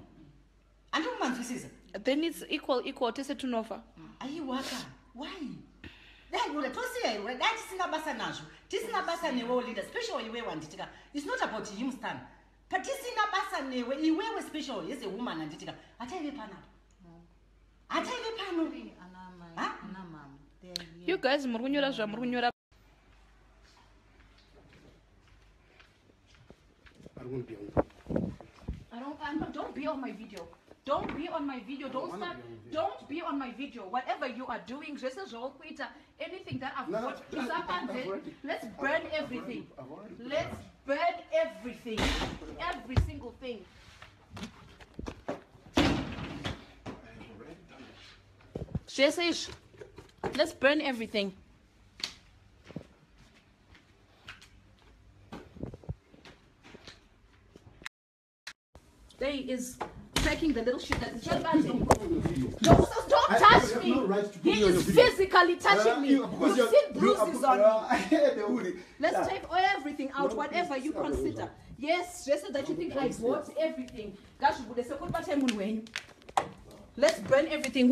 F: handikumanzwisisa
C: then it's equal tese tunofa
F: aiwaka why dai tosiya iwe dai tisina basa nazvo tisina basa newe Olinda special iwewe handitika it's not about him stan but tisina basa newe iwewe special yes a woman handitika hataive panapa hataive pano
C: you guys muri kunyora zvamuri kunyora don't be on my video. Don't be on my video. Don't be on my video. Whatever you are doing, anything that I've got, let's burn everything. Let's burn everything. Every single thing. Let's burn everything. They is taking the little shit that is don't touch me. He is physically touching me. You've seen bruises on me. Let's take everything out, whatever you consider. Yes, just so that you think I bought everything. Let's burn everything.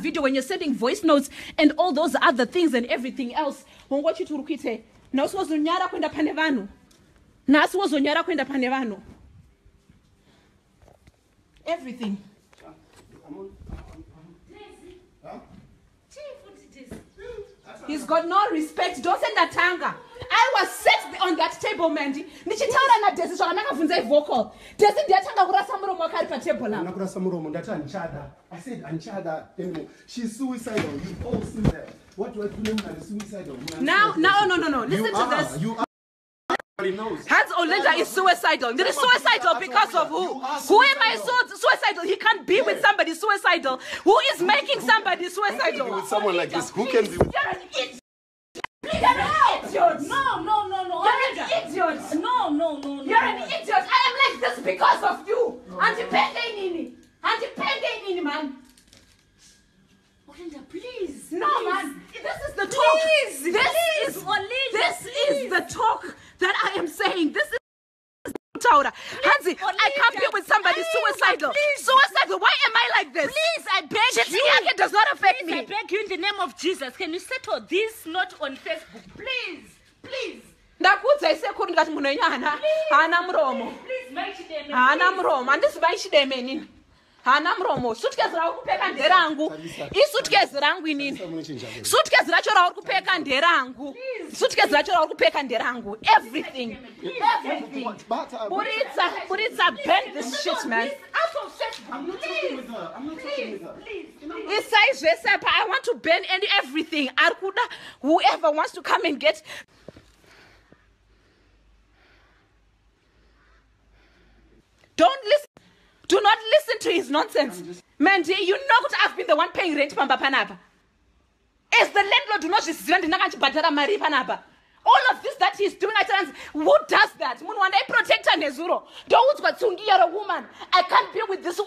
C: Video when you're sending voice notes and all those other things and everything else. Everything. He's got no respect. Don't send that tanga. I was set on that table, Mandy. Nichitaura na Desi zvakanaka vunza vocal. Desi ndiyatanga kurasa muromo wakari pa table la.
B: Nakurasa muromo ndati anchada. I said anchada. She's suicidal. You all seen that. What do I do when I'm suicidal?
C: No. Listen to this.
B: You are
C: Hans Olinda is suicidal. There is suicidal because of who? Who am I suicidal? He can't be with somebody suicidal. Who is making somebody suicidal?
G: With someone like this, who can be with...
C: You're an idiot. You're an idiot.
D: No.
C: You're an idiot.
D: No.
C: You're an idiot. I am like this because of you. Anti-penge man.
D: Olinda, please.
C: No, man. This is the talk. This is the talk that I am saying. This is Taura. Hansi, I can't be with somebody suicidal. Suicidal. Why am I like this?
D: Please, I beg
C: Cheating
D: you.
C: again does not affect
D: Please, I
C: me.
D: beg you in the name of Jesus. Can you settle this not on Facebook? Please.
C: Ndakudza isekuru ndikati munhu wenyu hana muromo.
D: Please, my Chideme.
C: Hana muromo. Handisi vai Chideme inini. Hana muromo. Sutkezi rauri kupfeka nderangu. Isutkezi rangu inini. Sutkezi racho rauri kupfeka nderangu. Sutkezi racho rauri kupfeka nderangu. Everything. Buritsa, bend this shit, man.
D: Out of Facebook.
B: I'm not talking with her. I'm not talking with her.
C: It's size Vesepa. I want to ban everything. Arkuda, whoever wants to come and get. Don't listen. Do not listen to his nonsense. Mandy, you know what I've been the one paying rent pamba panapa. As the landlord do not just batara mari panapa. All of this that he's doing, who does that? Munwanda protect her nezuro. Don't but tsungi you're a woman. I can't be with this. I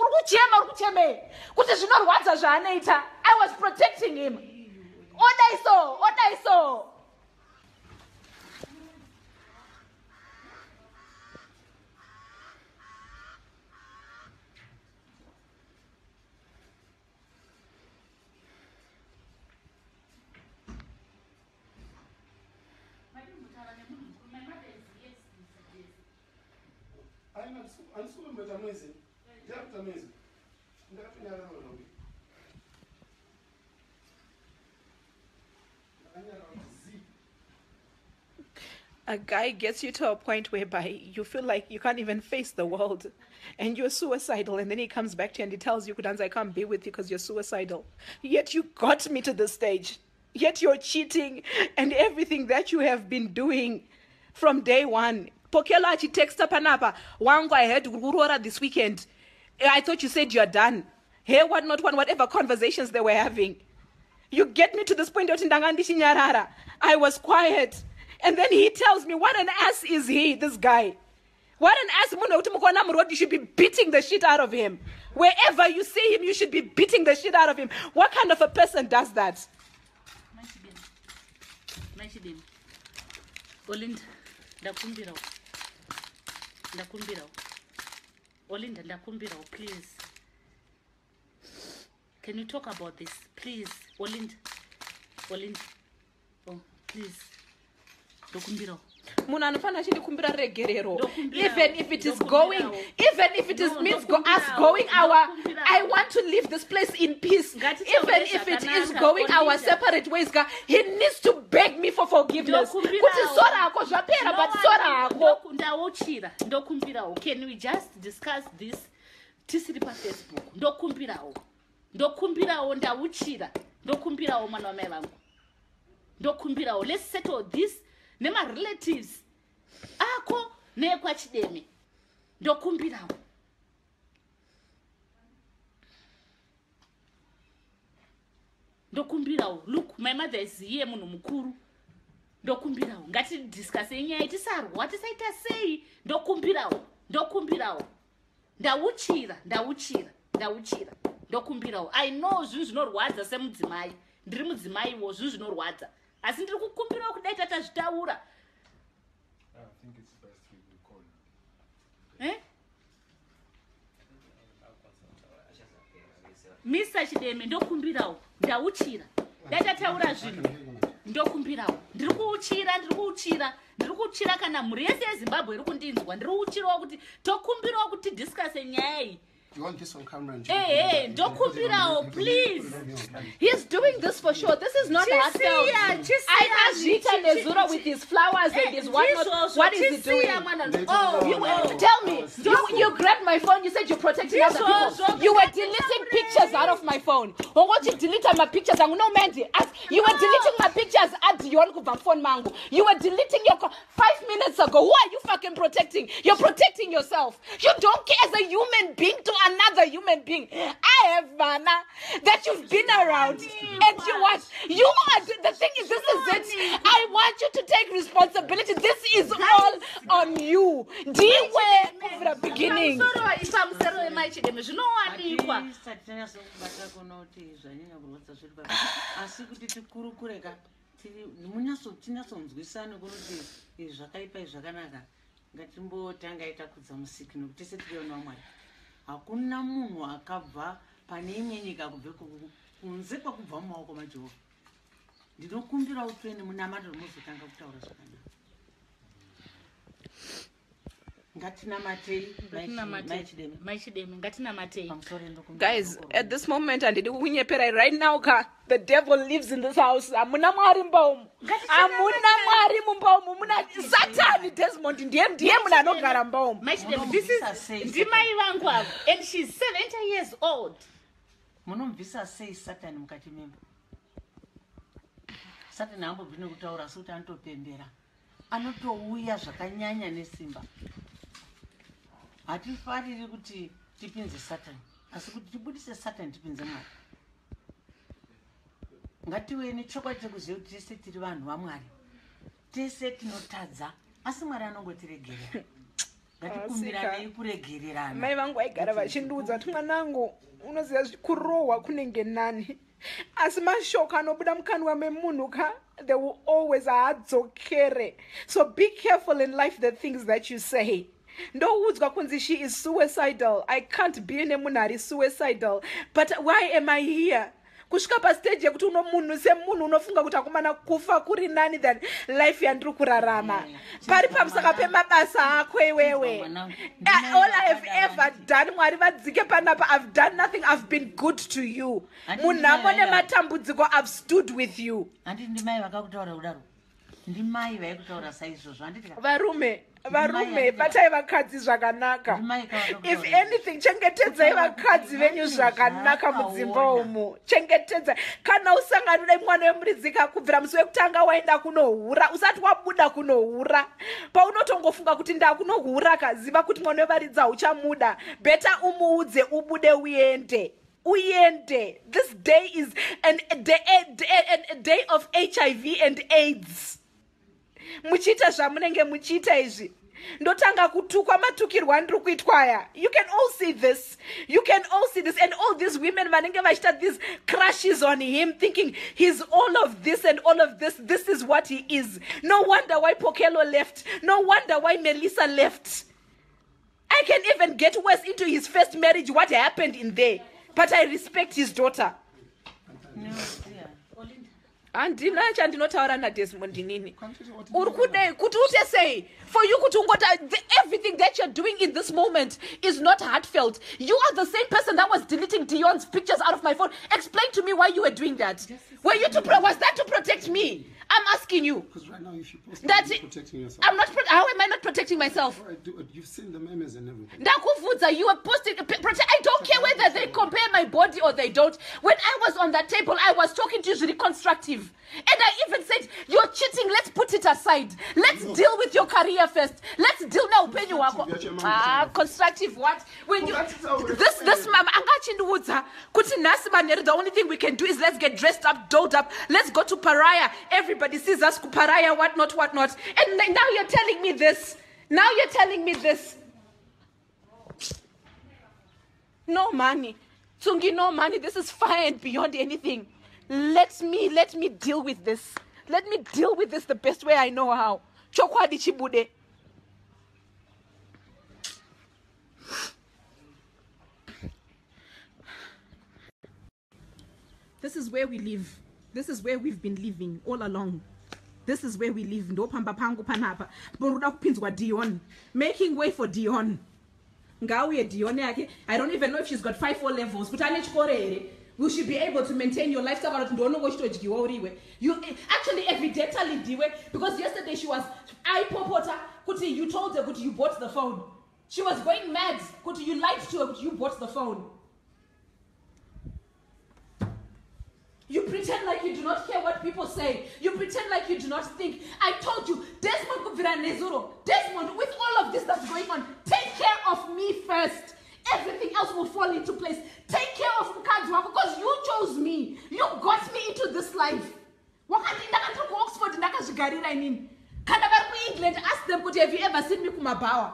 C: was protecting him. What I saw. A guy gets you to a point whereby you feel like you can't even face the world and you're suicidal, and then he comes back to you and he tells you, Kudanza, I can't be with you because you're suicidal. Yet you got me to this stage. Yet you're cheating and everything that you have been doing from day one. Pokela achi texta panapa. Wangu I had Urora this weekend. I thought you said you're done. Hey, what not one, whatever conversations they were having. You get me to this point. I was quiet. And then he tells me, what an ass is he, this guy? What an ass. You should be beating the shit out of him. Wherever you see him, you should be beating the shit out of him. What kind of a person does that?
D: My Chideme. Olinda, ndakumbirawo. Olinda, ndakumbirawo, please. Can you talk about this, please? Olinda. Oh, please. Dokumbirawo.
C: Munhu anofana achindikumbira regerero. Even if it is going, even if it is means us going our, I want to leave this place in peace. Even if it is going our separate ways, he needs to beg me for forgiveness.
D: Can we just discuss this? Tisiri pa Facebook. Ndokumbirawo ndauchira mwana wamai vangu. Ndokumbirawo, let's settle this. Nema relatives ako nekwa Chideme ndokumbirawo. Look, my mother is here munhu mukuru. Ndokumbirawo, ngati discuss nyaya tisarwa tisaita sei. Ndokumbirawo. Ndauchira. Ndokumbirawo. I know zvinhu zvinorwadza semudzimai. Ndiri mudzimaiwo zvinhu zvinorwadza. Asi ndiri kukumbirawo kudai tatazvitaura.
E: I think it's best we will call you.
D: Mr. Chideme, ndokumbirawo. Ndauchira. Dai tataura zvinhu. Ndokumbirawo. Ndiri kuchira kana mhuri yese yeZimbabwe iri kundinzwa. Ndiri kuchirawo kuti tokumbirawo kuti discuss nyaya iyi.
G: You want this on camera? And
D: Hey, don't please.
C: He's doing this for sure. This is not heartfelt. I asked Rita Nezura with his flowers and his whatnot. What is he doing? Tell me. You grabbed my phone. You said you're protecting other people. You were deleting pictures out of my phone. Or what you deleted my pictures? I'm no Mandy. You were deleting my pictures at the phone mango. You were deleting your 5 minutes ago. Who are you fucking protecting? You're protecting yourself. You don't care as a human being to another human being. I have Vanna that you've been around, and you what? You are the thing is, this is it. I want you to take responsibility. This is all on you. Deal with from the beginning.
F: hakuna munhu akabva pane imwe nyika kubve kunze kwakubva mumaoko maJehovha. Ndinokumbira utsvene munamato muzotanga kutaura zvakanaka.
C: Guys, at this moment, and right now, the devil lives in this house. Amuna mwari mbaumu. Amuna mwari mbaumu. Satan Desmond ndiye munanogara mbaumu.
D: This is Ndimai wangu, and she's 70 years old.
F: Munomvisa sei Satan mukati memba. Satan ambobvine kutaura suti anotopembera. Anotouya zvakanyanya nesimba. Hatifariri kuti tipinze Satan, asi kuti tibudise Satan tipinze Mwari. Ngatiwe nechokwadi chekuziva kuti tese tiri vanhu vaMwari. Tese tinotadza, asi Mwari anongotiregerera. Ngatikumbirane kuregererana.
C: Mai vangu vaigara vachindiudza kuti mwanangu unoziva kurohwa kunenge nani. Asi mashoko anobuda mukanwa memunhu they will always adzokere. So be careful in life the things that you say. Ndoudzwa kunzi she is suicidal. I can't be nemunhu ari suicidal. But why am I here? Kusvika pastage yekuti uno munhu semunhu unofunga kuti akumana kufa kuri nani than life yandiri kurarama. Pari pamusaka pemabasa ako iwewe. All I have ever done, Mwari vadzike panapa, I've done nothing. I've been good to you. Munhamo nematambudziko, I've stood with you.
F: Ndimai vakakutaura kudaro. Ndimai vaikutaura saizvozvo.
C: Varume batai vakadzi zvakanaka. If anything, chengetedzai vakadzi venyu zvakanaka mudzimba umu. Chengetedza. Kana usanganira mwana wemuridzi kubvira musi wekutanga waenda kunohura, usati wabuda kunohura. Paunotongofunga kuti ndakunohura kaziva kuti mwana wevaridzi uchamuda. Better umuudze ubude uende. Uyende. This day is a day of HIV and AIDS. Muchita zvamunenge muchita izvi. Ndotanga kutukwa matukirwa ndiri kuitwa aya. You can all see this. You can all see this. And all these women vanenge vachita these crushes on him, thinking he's all of this and all of this. This is what he is. No wonder why Pokelo left. No wonder why Melissa left. I can even get worse into his first marriage, what happened in there. But I respect his daughter.
F: No,
C: Andina chandinotaura naDesmond nini. Urikude kuti utesei for you kuti everything that you're doing in this moment is not heartfelt. You are the same person that was deleting Dion's pictures out of my phone. Explain to me why you were doing that. Was that to protect me? I'm asking you.
G: Because right now, if you post that, you're protecting yourself.
C: How am I not protecting myself?
G: You've seen the memes and everything.
C: Ndakuvudza, you were posting. I don't care whether they compare my body or they don't. When I was on that table, I was talking to you really constructive. And I even said, you're cheating. Let's put it aside. Let's deal with your career first. Let's deal now. Constructive what? When you this mama angachinduudza kuti nasi maneri, the only thing we can do is let's get dressed up, dolled up. Let's go to Pariah. Everybody sees us Pariah, whatnot. And now you're telling me this. No money. Tsungi, no money. This is fire and beyond anything. Let me deal with this. Let me deal with this the best way I know how. Chokwadi chibude. This is where we live. This is where we've been living all along. This is where we live. Ndo pamba pangu panapa. Boruda kupinzwa Dion. Making way for Dion. ngauye Dione yake. I don't even know if she's got 5 or levels. But ane chikoro here. You should be able to maintain your lifestyle. You actually evidently diwe, because yesterday she was popota. Kuti, you told her kuti you bought the phone. She was going mad. Kuti, you lied to her kuti you bought the phone. You pretend like you do not hear what people say. You pretend like you do not think. I told you, Desmond Kuvira Nezuro. Desmond, with all of this that's going on, take care of me first. Everything else will fall into place. Take care of Mkadwa because you chose me. You got me into this life. Wakati ndakatoka ku Oxford ndakazvigarira inini. Kana vari ku England, ask them kuti have you ever seen me kumabawa?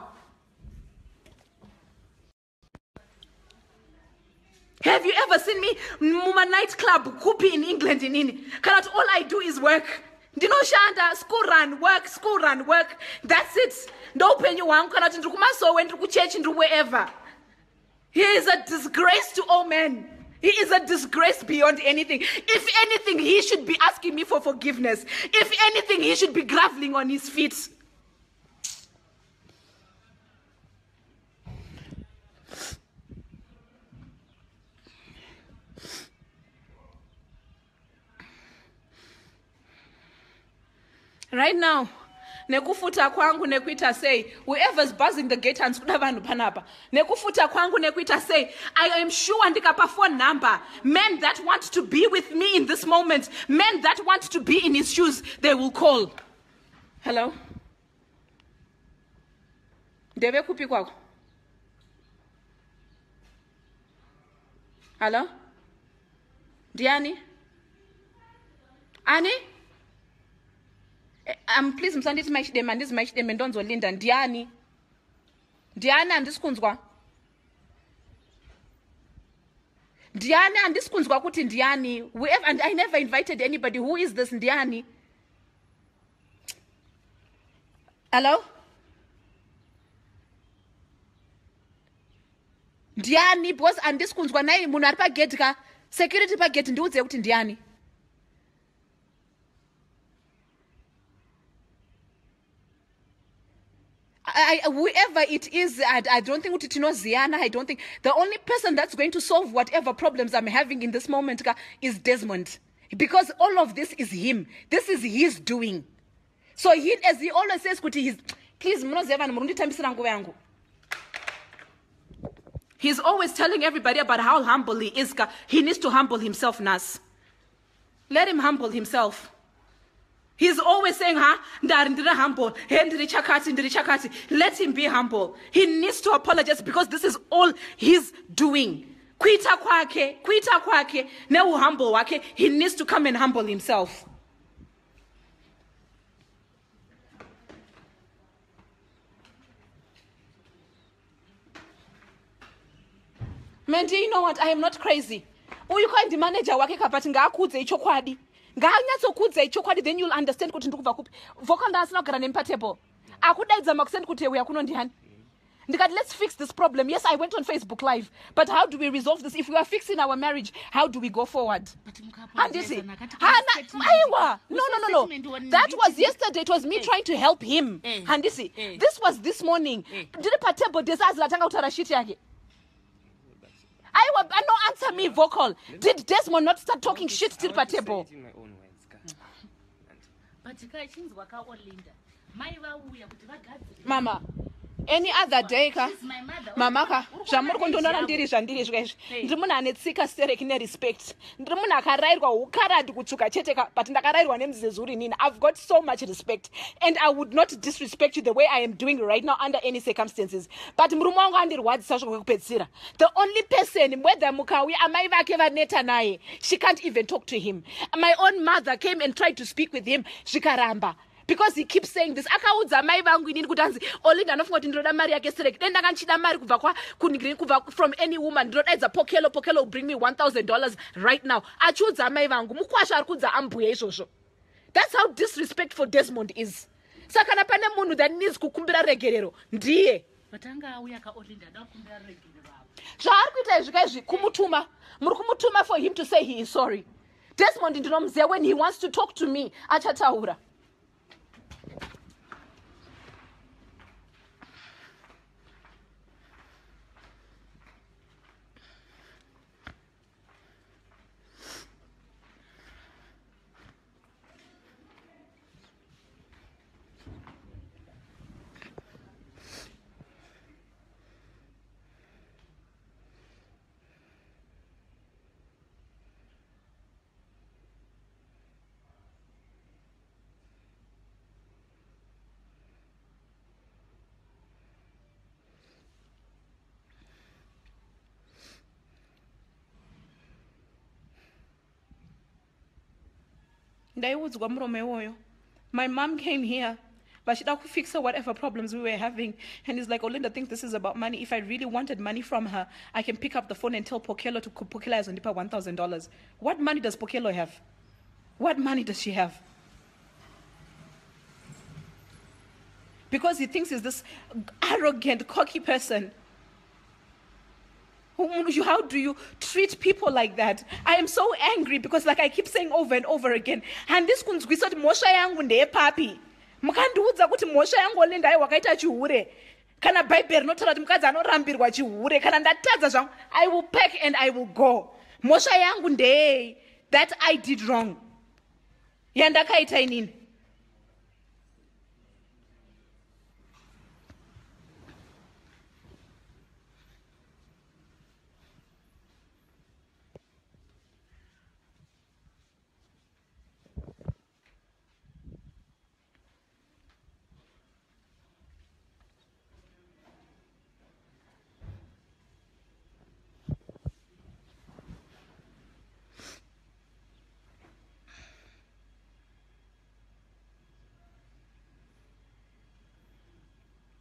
C: Have you ever seen me muma nightclub kupi in England inini? Kana all I do is work. Ndinoshanda, school run, work. That's it. Ndopenyu wangu kana kuti ndiri kumasowe, ndiri kuchechi, ndiri wherever. He is a disgrace to all men. He is a disgrace beyond anything. If anything, he should be asking me for forgiveness. If anything, he should be groveling on his feet. Right now, nekufuta kwangu nekuita say, whoever's buzzing the gate and skuda vanhu panapa. Nekufuta kwangu nekuita say, I am sure ndikapa phone number. Men that want to be with me in this moment, men that want to be in his shoes, they will call. Hello? Deve kupi kwako? Hello? Diani? Ani? Please msanditi Chideme and this Chideme ndonzo Olinda Diani andisikunzwa Diani andisikunzwa kuti Diani whoever, and I never invited anybody. Who is this Diani? Hello? Diani because andisikunzwa nai munhu ari pagate ka security pagate ndiudze kuti Diani. Whoever it is, I don't think it knows Ziana. I don't think the only person that's going to solve whatever problems I'm having in this moment is Desmond, because all of this is him. This is his doing. So he, as he always says, please, he's always telling everybody about how humble he is. He needs to humble himself, Nas. Let him humble himself. He's always saying, ndiri humble. Let him be humble. He needs to apologize because this is all he's doing. Kuita kwake, newu humble wake. He needs to come and humble himself. Man, do you know what? I am not crazy. Uyu kwa ndi manager wake kapati ngaakudze ichokwadi. Then you'll understand kuti ndikuva kupi. Vocal dance not gonna compatible. Akudaidza makusend kuti we akuno ndihani. Ndikati let's fix this problem. Yes, I went on Facebook Live, but how do we resolve this? If we are fixing our marriage, how do we go forward? And is it? No. That was yesterday. It was me trying to help him. And this was this morning. Did patebo desires latanga utarashiti yake. No answer me vocal. Did Desmond not start talking shit till patebo? Mama, any other day mama ka zvamuri kundonora ndiri zvandiri zvezvi ndiri munhu ane tsika stereki nerespect, ndiri munhu akarairwa ukaradi kutsvuka chete ka, but ndakarairwa nemuzezuri nini. I've got so much respect and I would not disrespect you the way I am doing right now under any circumstances. But murume wangu andirwadzisa zvokupedzisira. The only person whether mukauya amai vake vaneta naye, she can't even talk to him. My own mother came and tried to speak with him, zvikaramba. Because he keeps saying this. Akaudza mai vangu inini kutanzi Olinda anofunga kuti ndinoda mari yake select. Then ndakanchida mari kubva from any woman. Ndinodaidza pokelo will bring me $1,000 right now. Achiudza mai vangu mukwasha ari kudza ambuya izvozvo. That's how disrespectful Desmond is. Saka kana pane munhu that needs kukumbira regerero ndiye.
D: Matanga auya ka Olinda ndakumbira regerero apo.
C: Zvaari kuita izvi kaizvi kumutuma. Muri kumutuma for him to say he is sorry. Desmond ndinomuziva when he wants to talk to me achataura. Ndaiudzwa murume iwoyo. My mom came here, but she could fix whatever problems we were having. And he's like, Olinda, I think this is about money. If I really wanted money from her, I can pick up the phone and tell Pokelo to Pokelo has only $1,000. What money does Pokelo have? What money does she have? Because he thinks he's this arrogant, cocky person. How do you treat people like that? I am so angry because, like I keep saying over and over again, and this kunzwisa kuti mosha yangu ndeye papi. Mukandiudza kuti mosha yangu Olinda ai wakaita chihure. Kana Bible rinotaura kuti mukadzi anorambirwa chihure. Kana ndatadza zvangu, I will pack and I will go. Mosha yangu ndeye. That I did wrong. Yandakaita inini.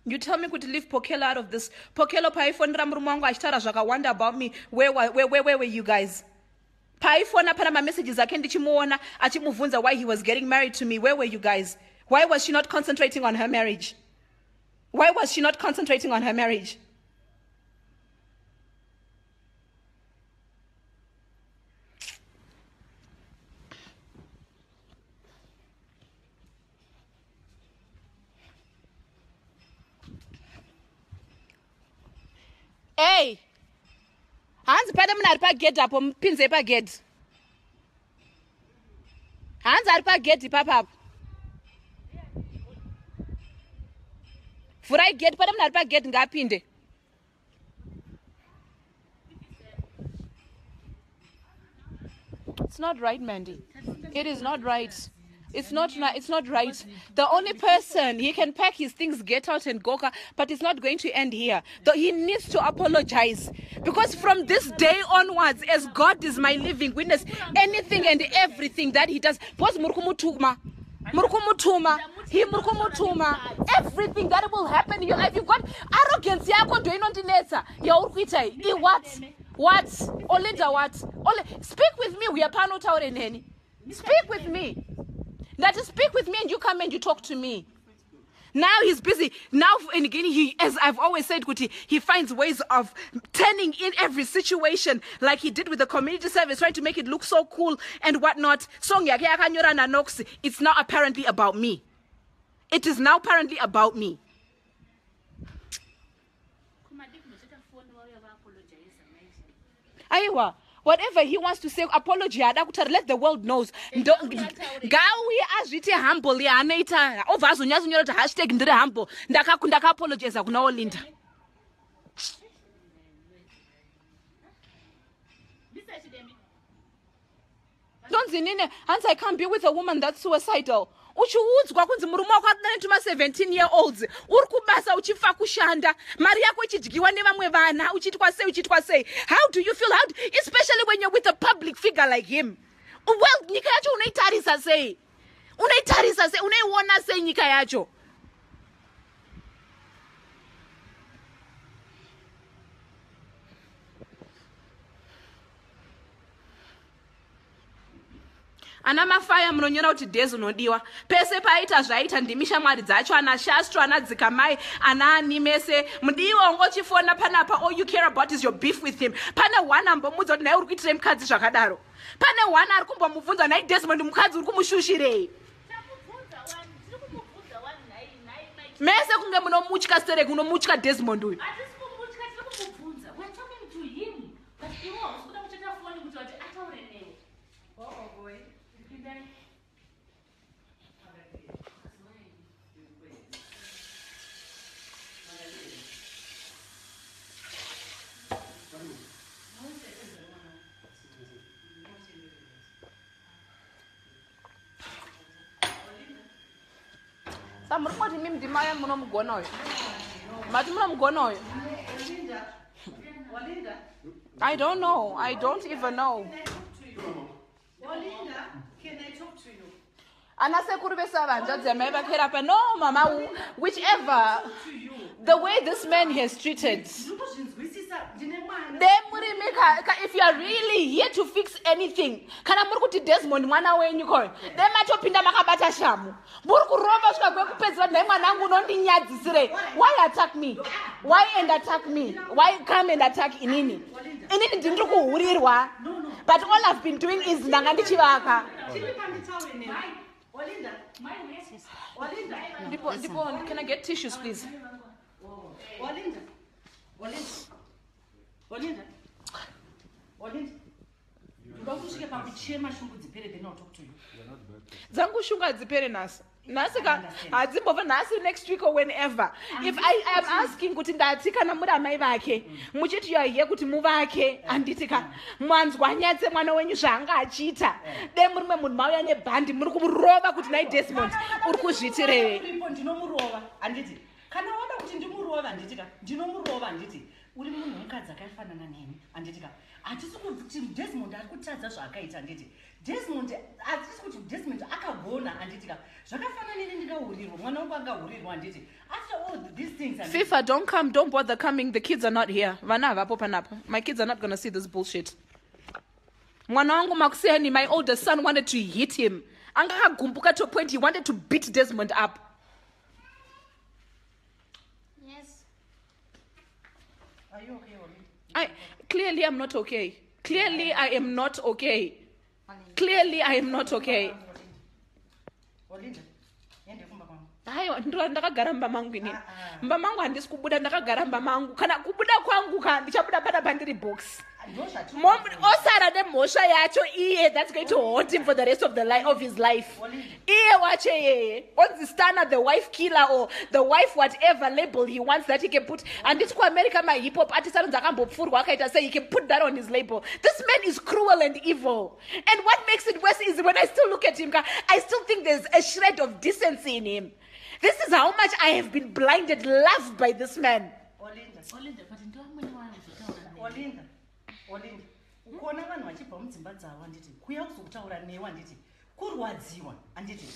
C: You tell me to leave Pokelo out of this. Pokelo paifonera murume wangu achitaura zvakawanda about me. Where were you guys? Paifona pana messages ake ndichimuona achimuvunza why he was getting married to me. Where were you guys? Why was she not concentrating on her marriage? Why was she not concentrating on her marriage? Hey, hanzi pada munhu ari pagedhi apo mupinze pagedhi. Hanzi ari pagedhi papapo. Vhurai gedhi pada munhu ari pagedhi ngaapinde. It's not right, Mandy. It is not right. It's not right. The only person, he can pack his things, get out and go, but it's not going to end here. He needs to apologize. Because from this day onwards, as God is my living witness, anything and everything that he does, everything that will happen in your life, you've got arrogance. What? Olinda, what? Speak with me. We are panotaure. Speak with me. That is, speak with me and you come and you talk to me. Now he's busy. Now and again, as I've always said, Kuti, he finds ways of turning in every situation, like he did with the community service, trying to make it look so cool and whatnot. It's now apparently about me. It is now apparently about me. Aiwa. Whatever he wants to say, apology, let the world knows. Gawi azviti humble ya anaita. Ovazonyazonyora kuti hashtag ndiri humble. Ndaka apologize kuna Olinda. Don't zinine, Hans, I can't be with a woman that's suicidal. Uchiudzwa kunzi murume wako atuma 17-year-olds uri kubasa uchifa kushanda mari yako ichidyiwa nevamwe vana uchitwa sei. How do you feel? Especially when you're with a public figure like him. Well, nyika yacho unaitarisa sei? Unaiona sei nyika yacho? Ana mafaya munonyora kuti Dezi unodiwa. Pese paita zvaita ndimi shamwari dzacho ana Shastro ana Dzikamai ana Animese mudiwa ungochifona panapa. All you care about is your beef with him. Pane one ambomudza kuti naye uri kuitire mukadzi zvakadaro. Pane one ari kumbomubvunza naye Desmond mukadzi uri kumushushirei. Mese kunge munomutya Serek unomutya Desmond uyu. Samurumoti mimi ndimaya munomugona uyu. Mati munomugona uyu. Olinda. I don't know. I don't even know.
F: Olinda, can I talk to you?
C: anasekuru vesavanzvadzi amai vakerapa. No, mama, whichever, the way this man has treated. If you are really here to fix anything, kana muri kuti Desmond mwana wenyu ko, matopinda makabata shamu. Muri kurova svika kwekupedzera nhai mwanangu unondinyadzisire. Why attack me? Why and attack me? Why come and attack inini? Inini ndiri kuhurirwa. But all I've been doing is ndanga ndichivaka.
F: Olinda, my message.
C: Olinda, can I get tissues, please?
F: Olinda. Unokusvika pakuchema shungu dzipere, then I'll talk to you.
C: Dzangu shunga dzipere nasi. Nasika hadzimbova nasi next week or whenever. If I am asking kuti ndati kana muri amai vake, muchiti you are here kuti muvake, anditika mwanzwa nyatse mwana wenyu zvanga achiita. De muri munhu mauya nebhandi muri kumurova kuti nai Desmond uri kuzviitirewe.
F: Ndinomurova anditi. Kana wada kuti ndimurova anditika, ndinomurova anditi. Uri munhu mukadzi akafanana neni anditika. Hatisi kuti Desmond ari kutadza zvaakaita anditi. Hatisi kuti Desmond akagona anditika. Zvakafanana neni ndingahurirwa, mwana wangu angahurirwa anditi. After all these things anditi.
C: FIFA, don't bother coming. The kids are not here. Vana havapo panapa. My kids are not going to see this bullshit. Mwana wangu makuseni, my older son wanted to hit him. Angakagumbuka to a point he wanted to beat Desmond up.
F: Are you okay,
C: Clearly, I'm not okay. Clearly, I am not okay. Clearly, I am not okay.
F: Olinda, yende kumba kwangu.
C: Hayo ndakagara mba mangu ini. Mba mangu handisi kubuda ndakagara mba mangu. Kana kubuda kwangu ndichabuda pada bandiri box. Mom, osara de mosha yacho iye that's going to haunt him for the rest of his life. Iye wache yeye. Onzistana the wife killer or the wife whatever label he wants that he can put. And it's kwa America my hip hop artist akambopfurwa akaita say he can put that on his label. This man is cruel and evil. And what makes it worse is when I still look at him, I still think there's a shred of decency in him. This is how much I have been blinded, loved by this man.
F: Olinda, ukuona vanhu vachibva mudzimba dzavo anditi, kuya kuzokutaura newe anditi, kurwadziwa anditi.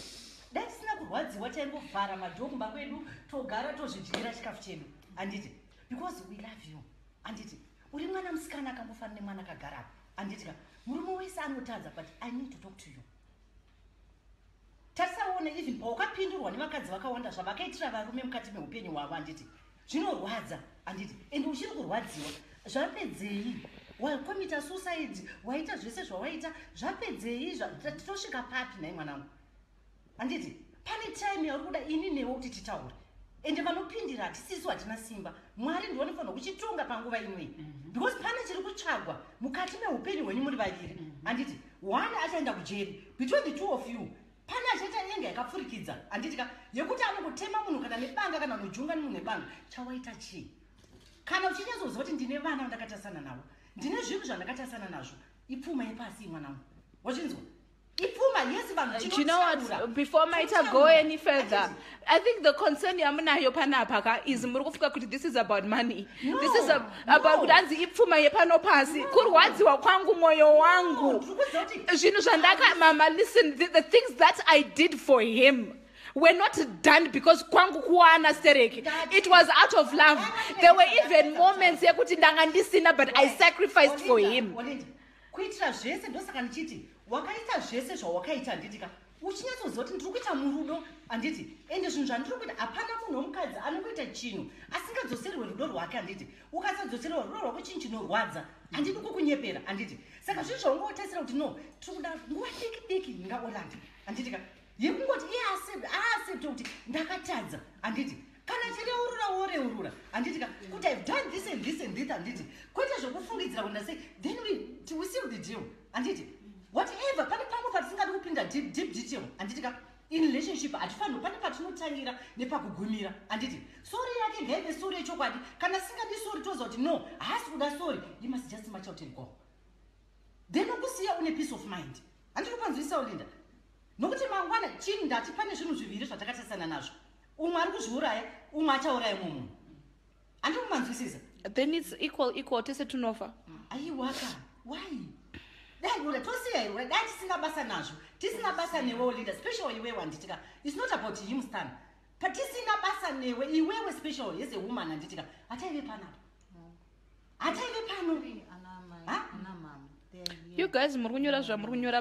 F: Dai tisina kurwadziwa taingovhara madhoo kumba kwedu, togara tozvidyira chikafu chedu anditi. Because we love you anditi. Uri mwana musikana akambofanira nemwana akagara apa anditi. Murume wese anotadza, but I need to talk to you. Tarisaone even paukapindurwa nevakadzi vakawanda zvavakaitira varume mukati meupenyu hwavo anditi. Zvinorwadza anditi, ende uchiri kurwadziwa. Zvapedzei? Wakomita suicide, waita zvese zvawaita, zvapedzei? Tosvika papi nai mwanangu? Anditi, pane time yauri kuda ini newe kuti titaure. Ende vanopindira hatisisu hatina simba. Mwari ndiwo anofanira kuchitonga panguva imwe. Because pane chiri kutsvagwa mukati meupenyu hwenyu muri vaviri. Anditi, one achaenda kujeri. Between the two of you, pane achaita nyenge yakapfurikidza. Anditi, yekuti anongotema munhu kana nebanga kana nojunga munhu nebanga. Chawaita chii? Kana uchinyazoziva kuti ndine vana vandakatasana navo, ndine zvinhu zvandakatasana nazvo, ipfuma yepasi mwanangu. Wachinzwa? Ipfuma yesi vanhu.
C: You know what? Before Maita go any further, I think the concern yamunayo panapa is muri kufunga kuti this is about money.
F: No,
C: this is about kudanzi ipfuma yepano pasi. Kurwadziwa kwangu moyo wangu. Zvinhu zvandaka mama, listen, the things that I did for him were not done because kwangu kuwana stereki. It was out of love. There were even moments yekuti ndanga ndisina, but I sacrificed for him.
F: Kuitira zvese ndosaka ndichiti wakaita zvese zvawakaita anditika. Uchinyazoziva kuti ndiri kuita murudo anditi. Ende zvinhu zvandiri kuita hapana munhu womukadzi anongoita chinhu asingadzoserwe rudo rwake anditi. Ukasadzoseriwa rudo rwako chinhu chinorwadza handidi kukunyepera anditi. Saka zvinhu zvaungotarisira kuti no, tiri kuda nguva diki ndingaolanda anditika. Yekungoti iye aaccepte kuti ndakatadza anditi. Kana chireurura woreurura anditi kuti I've done this and this and this anditi. Kwete zvokufungidzira kuti ndase then we seal the deal anditi. Whatever pane pamwe patisingadi kupinda deep detail anditi in relationship hatifanirwi pane patinotangira nepakugumira anditi. Sorry yake ngaive sorry yechokwadi. Kana singadi sorry toziva kuti no, haasi kuda sorry, you must just match out and go. Then ukusiya une peace of mind. Anditi kupanzwisa Olinda. Nokuti mangwana chini ndati pane zvinhu zviviri zvatakatasana nazvo. Umwe ari kuzviuraya, umwe achauraya munhu. Andikumanzwisisa.
C: Then it's equal tese tunofa.
F: Aiwaka. Why? dai tosiya iwe dai tisina basa nazvo tisina basa newe Olinda special iwe wanditika it's not about him stan but tisina basa newe iwewe special as a woman anditika ataive panapa ataive pano
H: ana mama
C: You guys muri kunyora zvamuri kunyora.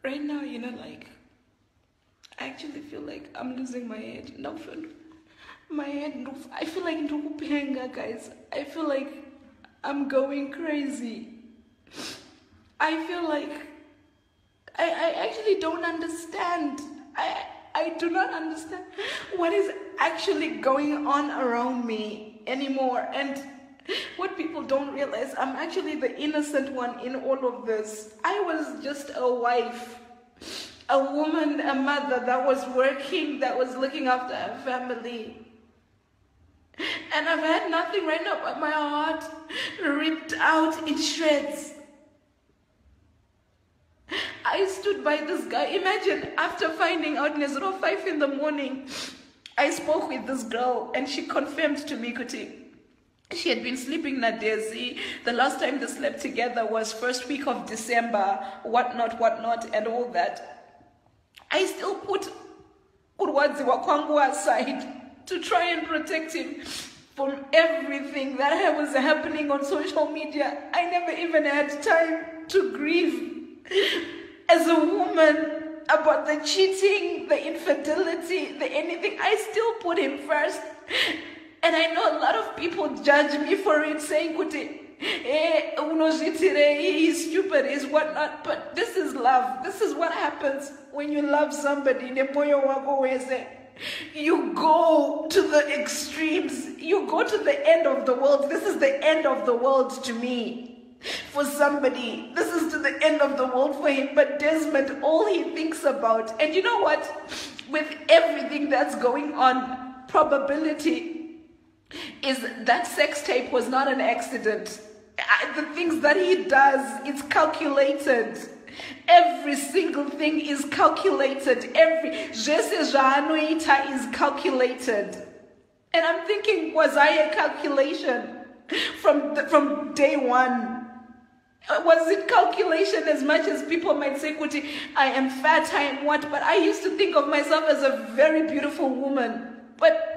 C: Right now, like, I actually feel like I'm losing my head. No, my head, I feel like guys. I feel like I'm going crazy. I feel like I actually don't understand. I do not understand what is actually going on around me anymore. And what people don't realize, I'm actually the innocent one in all of this. I was just a wife, a woman, a mother that was working, that was looking after her family. And I've had nothing right now but my heart ripped out in shreds. I stood by this guy. Imagine, after finding out in 5 in the morning, I spoke with this girl and she confirmed to me, Kuti, she had been sleeping na Desi. The last time they slept together was first week of December, whatnot, and all that. I still put Urwadzi Wakwangu aside to try and protect him from everything that was happening on social media. I never even had time to grieve as a woman about the cheating, the infidelity, the anything. I still put him first. And I know a lot of people judge me for it, saying, he's stupid, he's whatnot. But this is love. This is what happens when you love somebody. You go to the extremes. You go to the end of the world. This is the end of the world to me. For somebody, this is to the end of the world for him. But Desmond, all he thinks about, and you know what? With everything that's going on, probability is that sex tape was not an accident. The things that he does, it's calculated. Every single thing is calculated. Every Jesejanoita is calculated. And I'm thinking, was I a calculation from day one? Was it calculation as much as people might say, Kuti, I am fat, I am what? But I used to think of myself as a very beautiful woman. But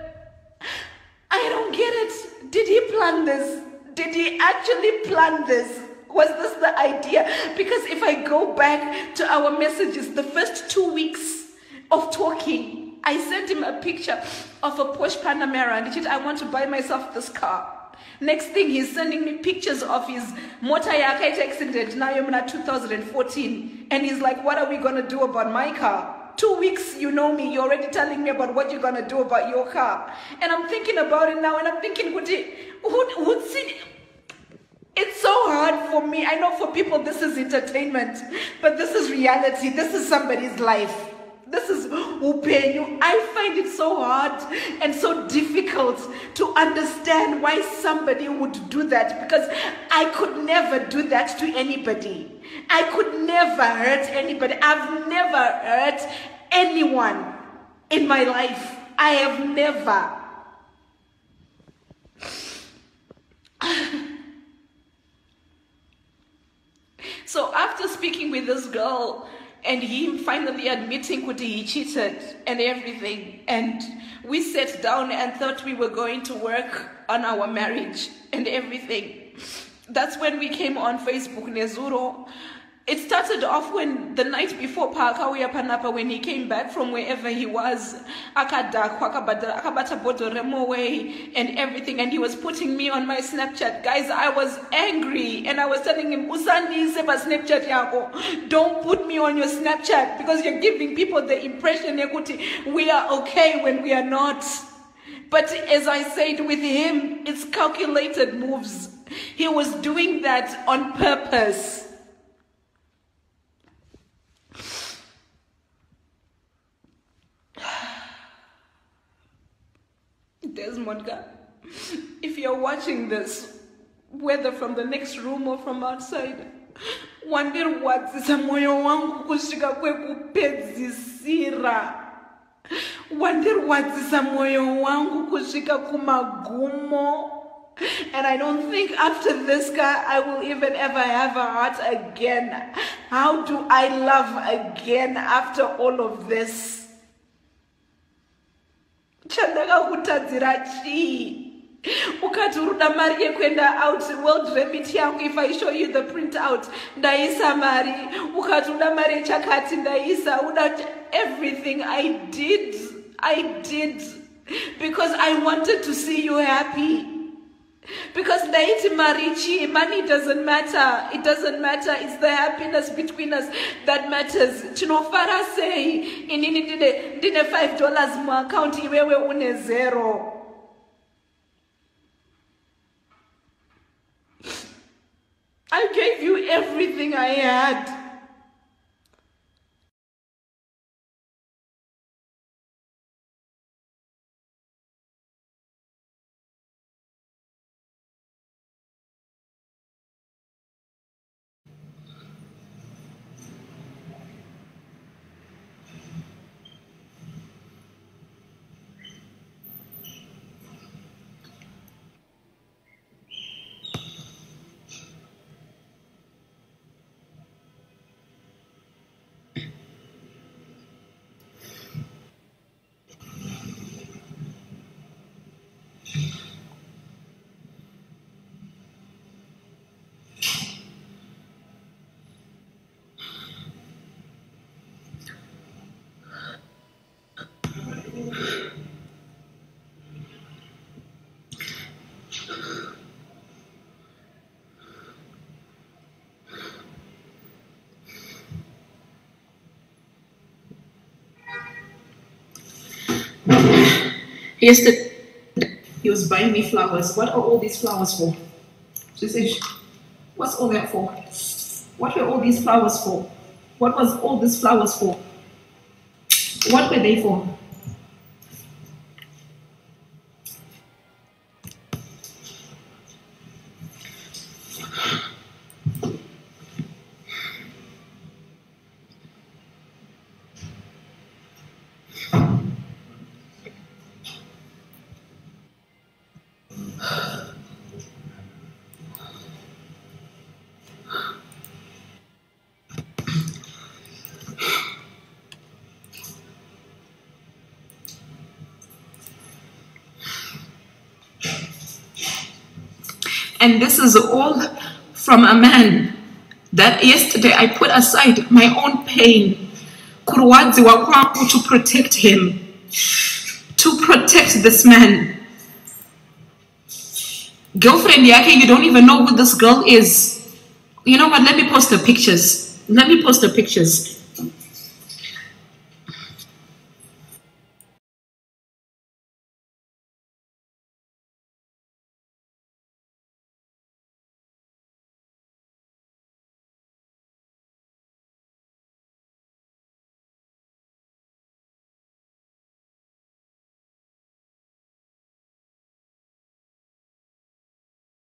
C: I don't get it. Did he plan this? Did he actually plan this? Was this the idea? Because if I go back to our messages, the first 2 weeks of talking, I sent him a picture of a Porsche Panamera and he said, I want to buy myself this car. Next thing, he's sending me pictures of his motor accident, now I'm in 2014. And he's like, what are we going to do about my car? 2 weeks, you know me, you're already telling me about what you're going to do about your car. And I'm thinking about it now, and I'm thinking, who'd see? It's so hard for me. I know for people this is entertainment, but this is reality. This is somebody's life. This is upenyu. I find it so hard and so difficult to understand why somebody would do that, because I could never do that to anybody. I could never hurt anybody. I've never hurt anyone in my life. I have never. So after speaking with this girl and him finally admitting that he cheated and everything, and we sat down and thought we were going to work on our marriage and everything, that's when we came on Facebook, Nezuro, It started off when the night before Pakauya Panapa, when he came back from wherever he was, akabata bodo way and everything, and he was putting me on my Snapchat. Guys, I was angry and I was telling him, Usani seba Snapchat yako. Don't put me on your Snapchat because you're giving people the impression we are okay when we are not. But as I said with him, it's calculated moves. He was doing that on purpose. Desmond, if you're watching this, whether from the next room or from outside, wandirwadzisa moyo wangu kusvika kwekupedzisira. Wandirwadzisa moyo wangu kusvika kumagumo. And I don't think after this guy I will even ever have a heart again. How do I love again after all of this? Chandakakutadzira chii? Ukati uruda mari yekuenda out world remit yangu, if I show you the printout, ndaisa mari. Ukati uruda mari yechakati ndaisa. Everything I did because I wanted to see you happy. Because ndaiti marichi, money doesn't matter. It doesn't matter. It's the happiness between us that matters. Chinofara say, inini ndine $5 mu account, iwewe une zero. I gave you everything I had.
I: Yesterday, he was buying me flowers. What are all these flowers for? She said, what's all that for? What were all these flowers for? What was all these flowers for? What were they for? And this is all from a man that yesterday I put aside my own pain to protect him, to protect this man. Girlfriend yake, you don't even know who this girl is. You know what? Let me post the pictures. Let me post the pictures.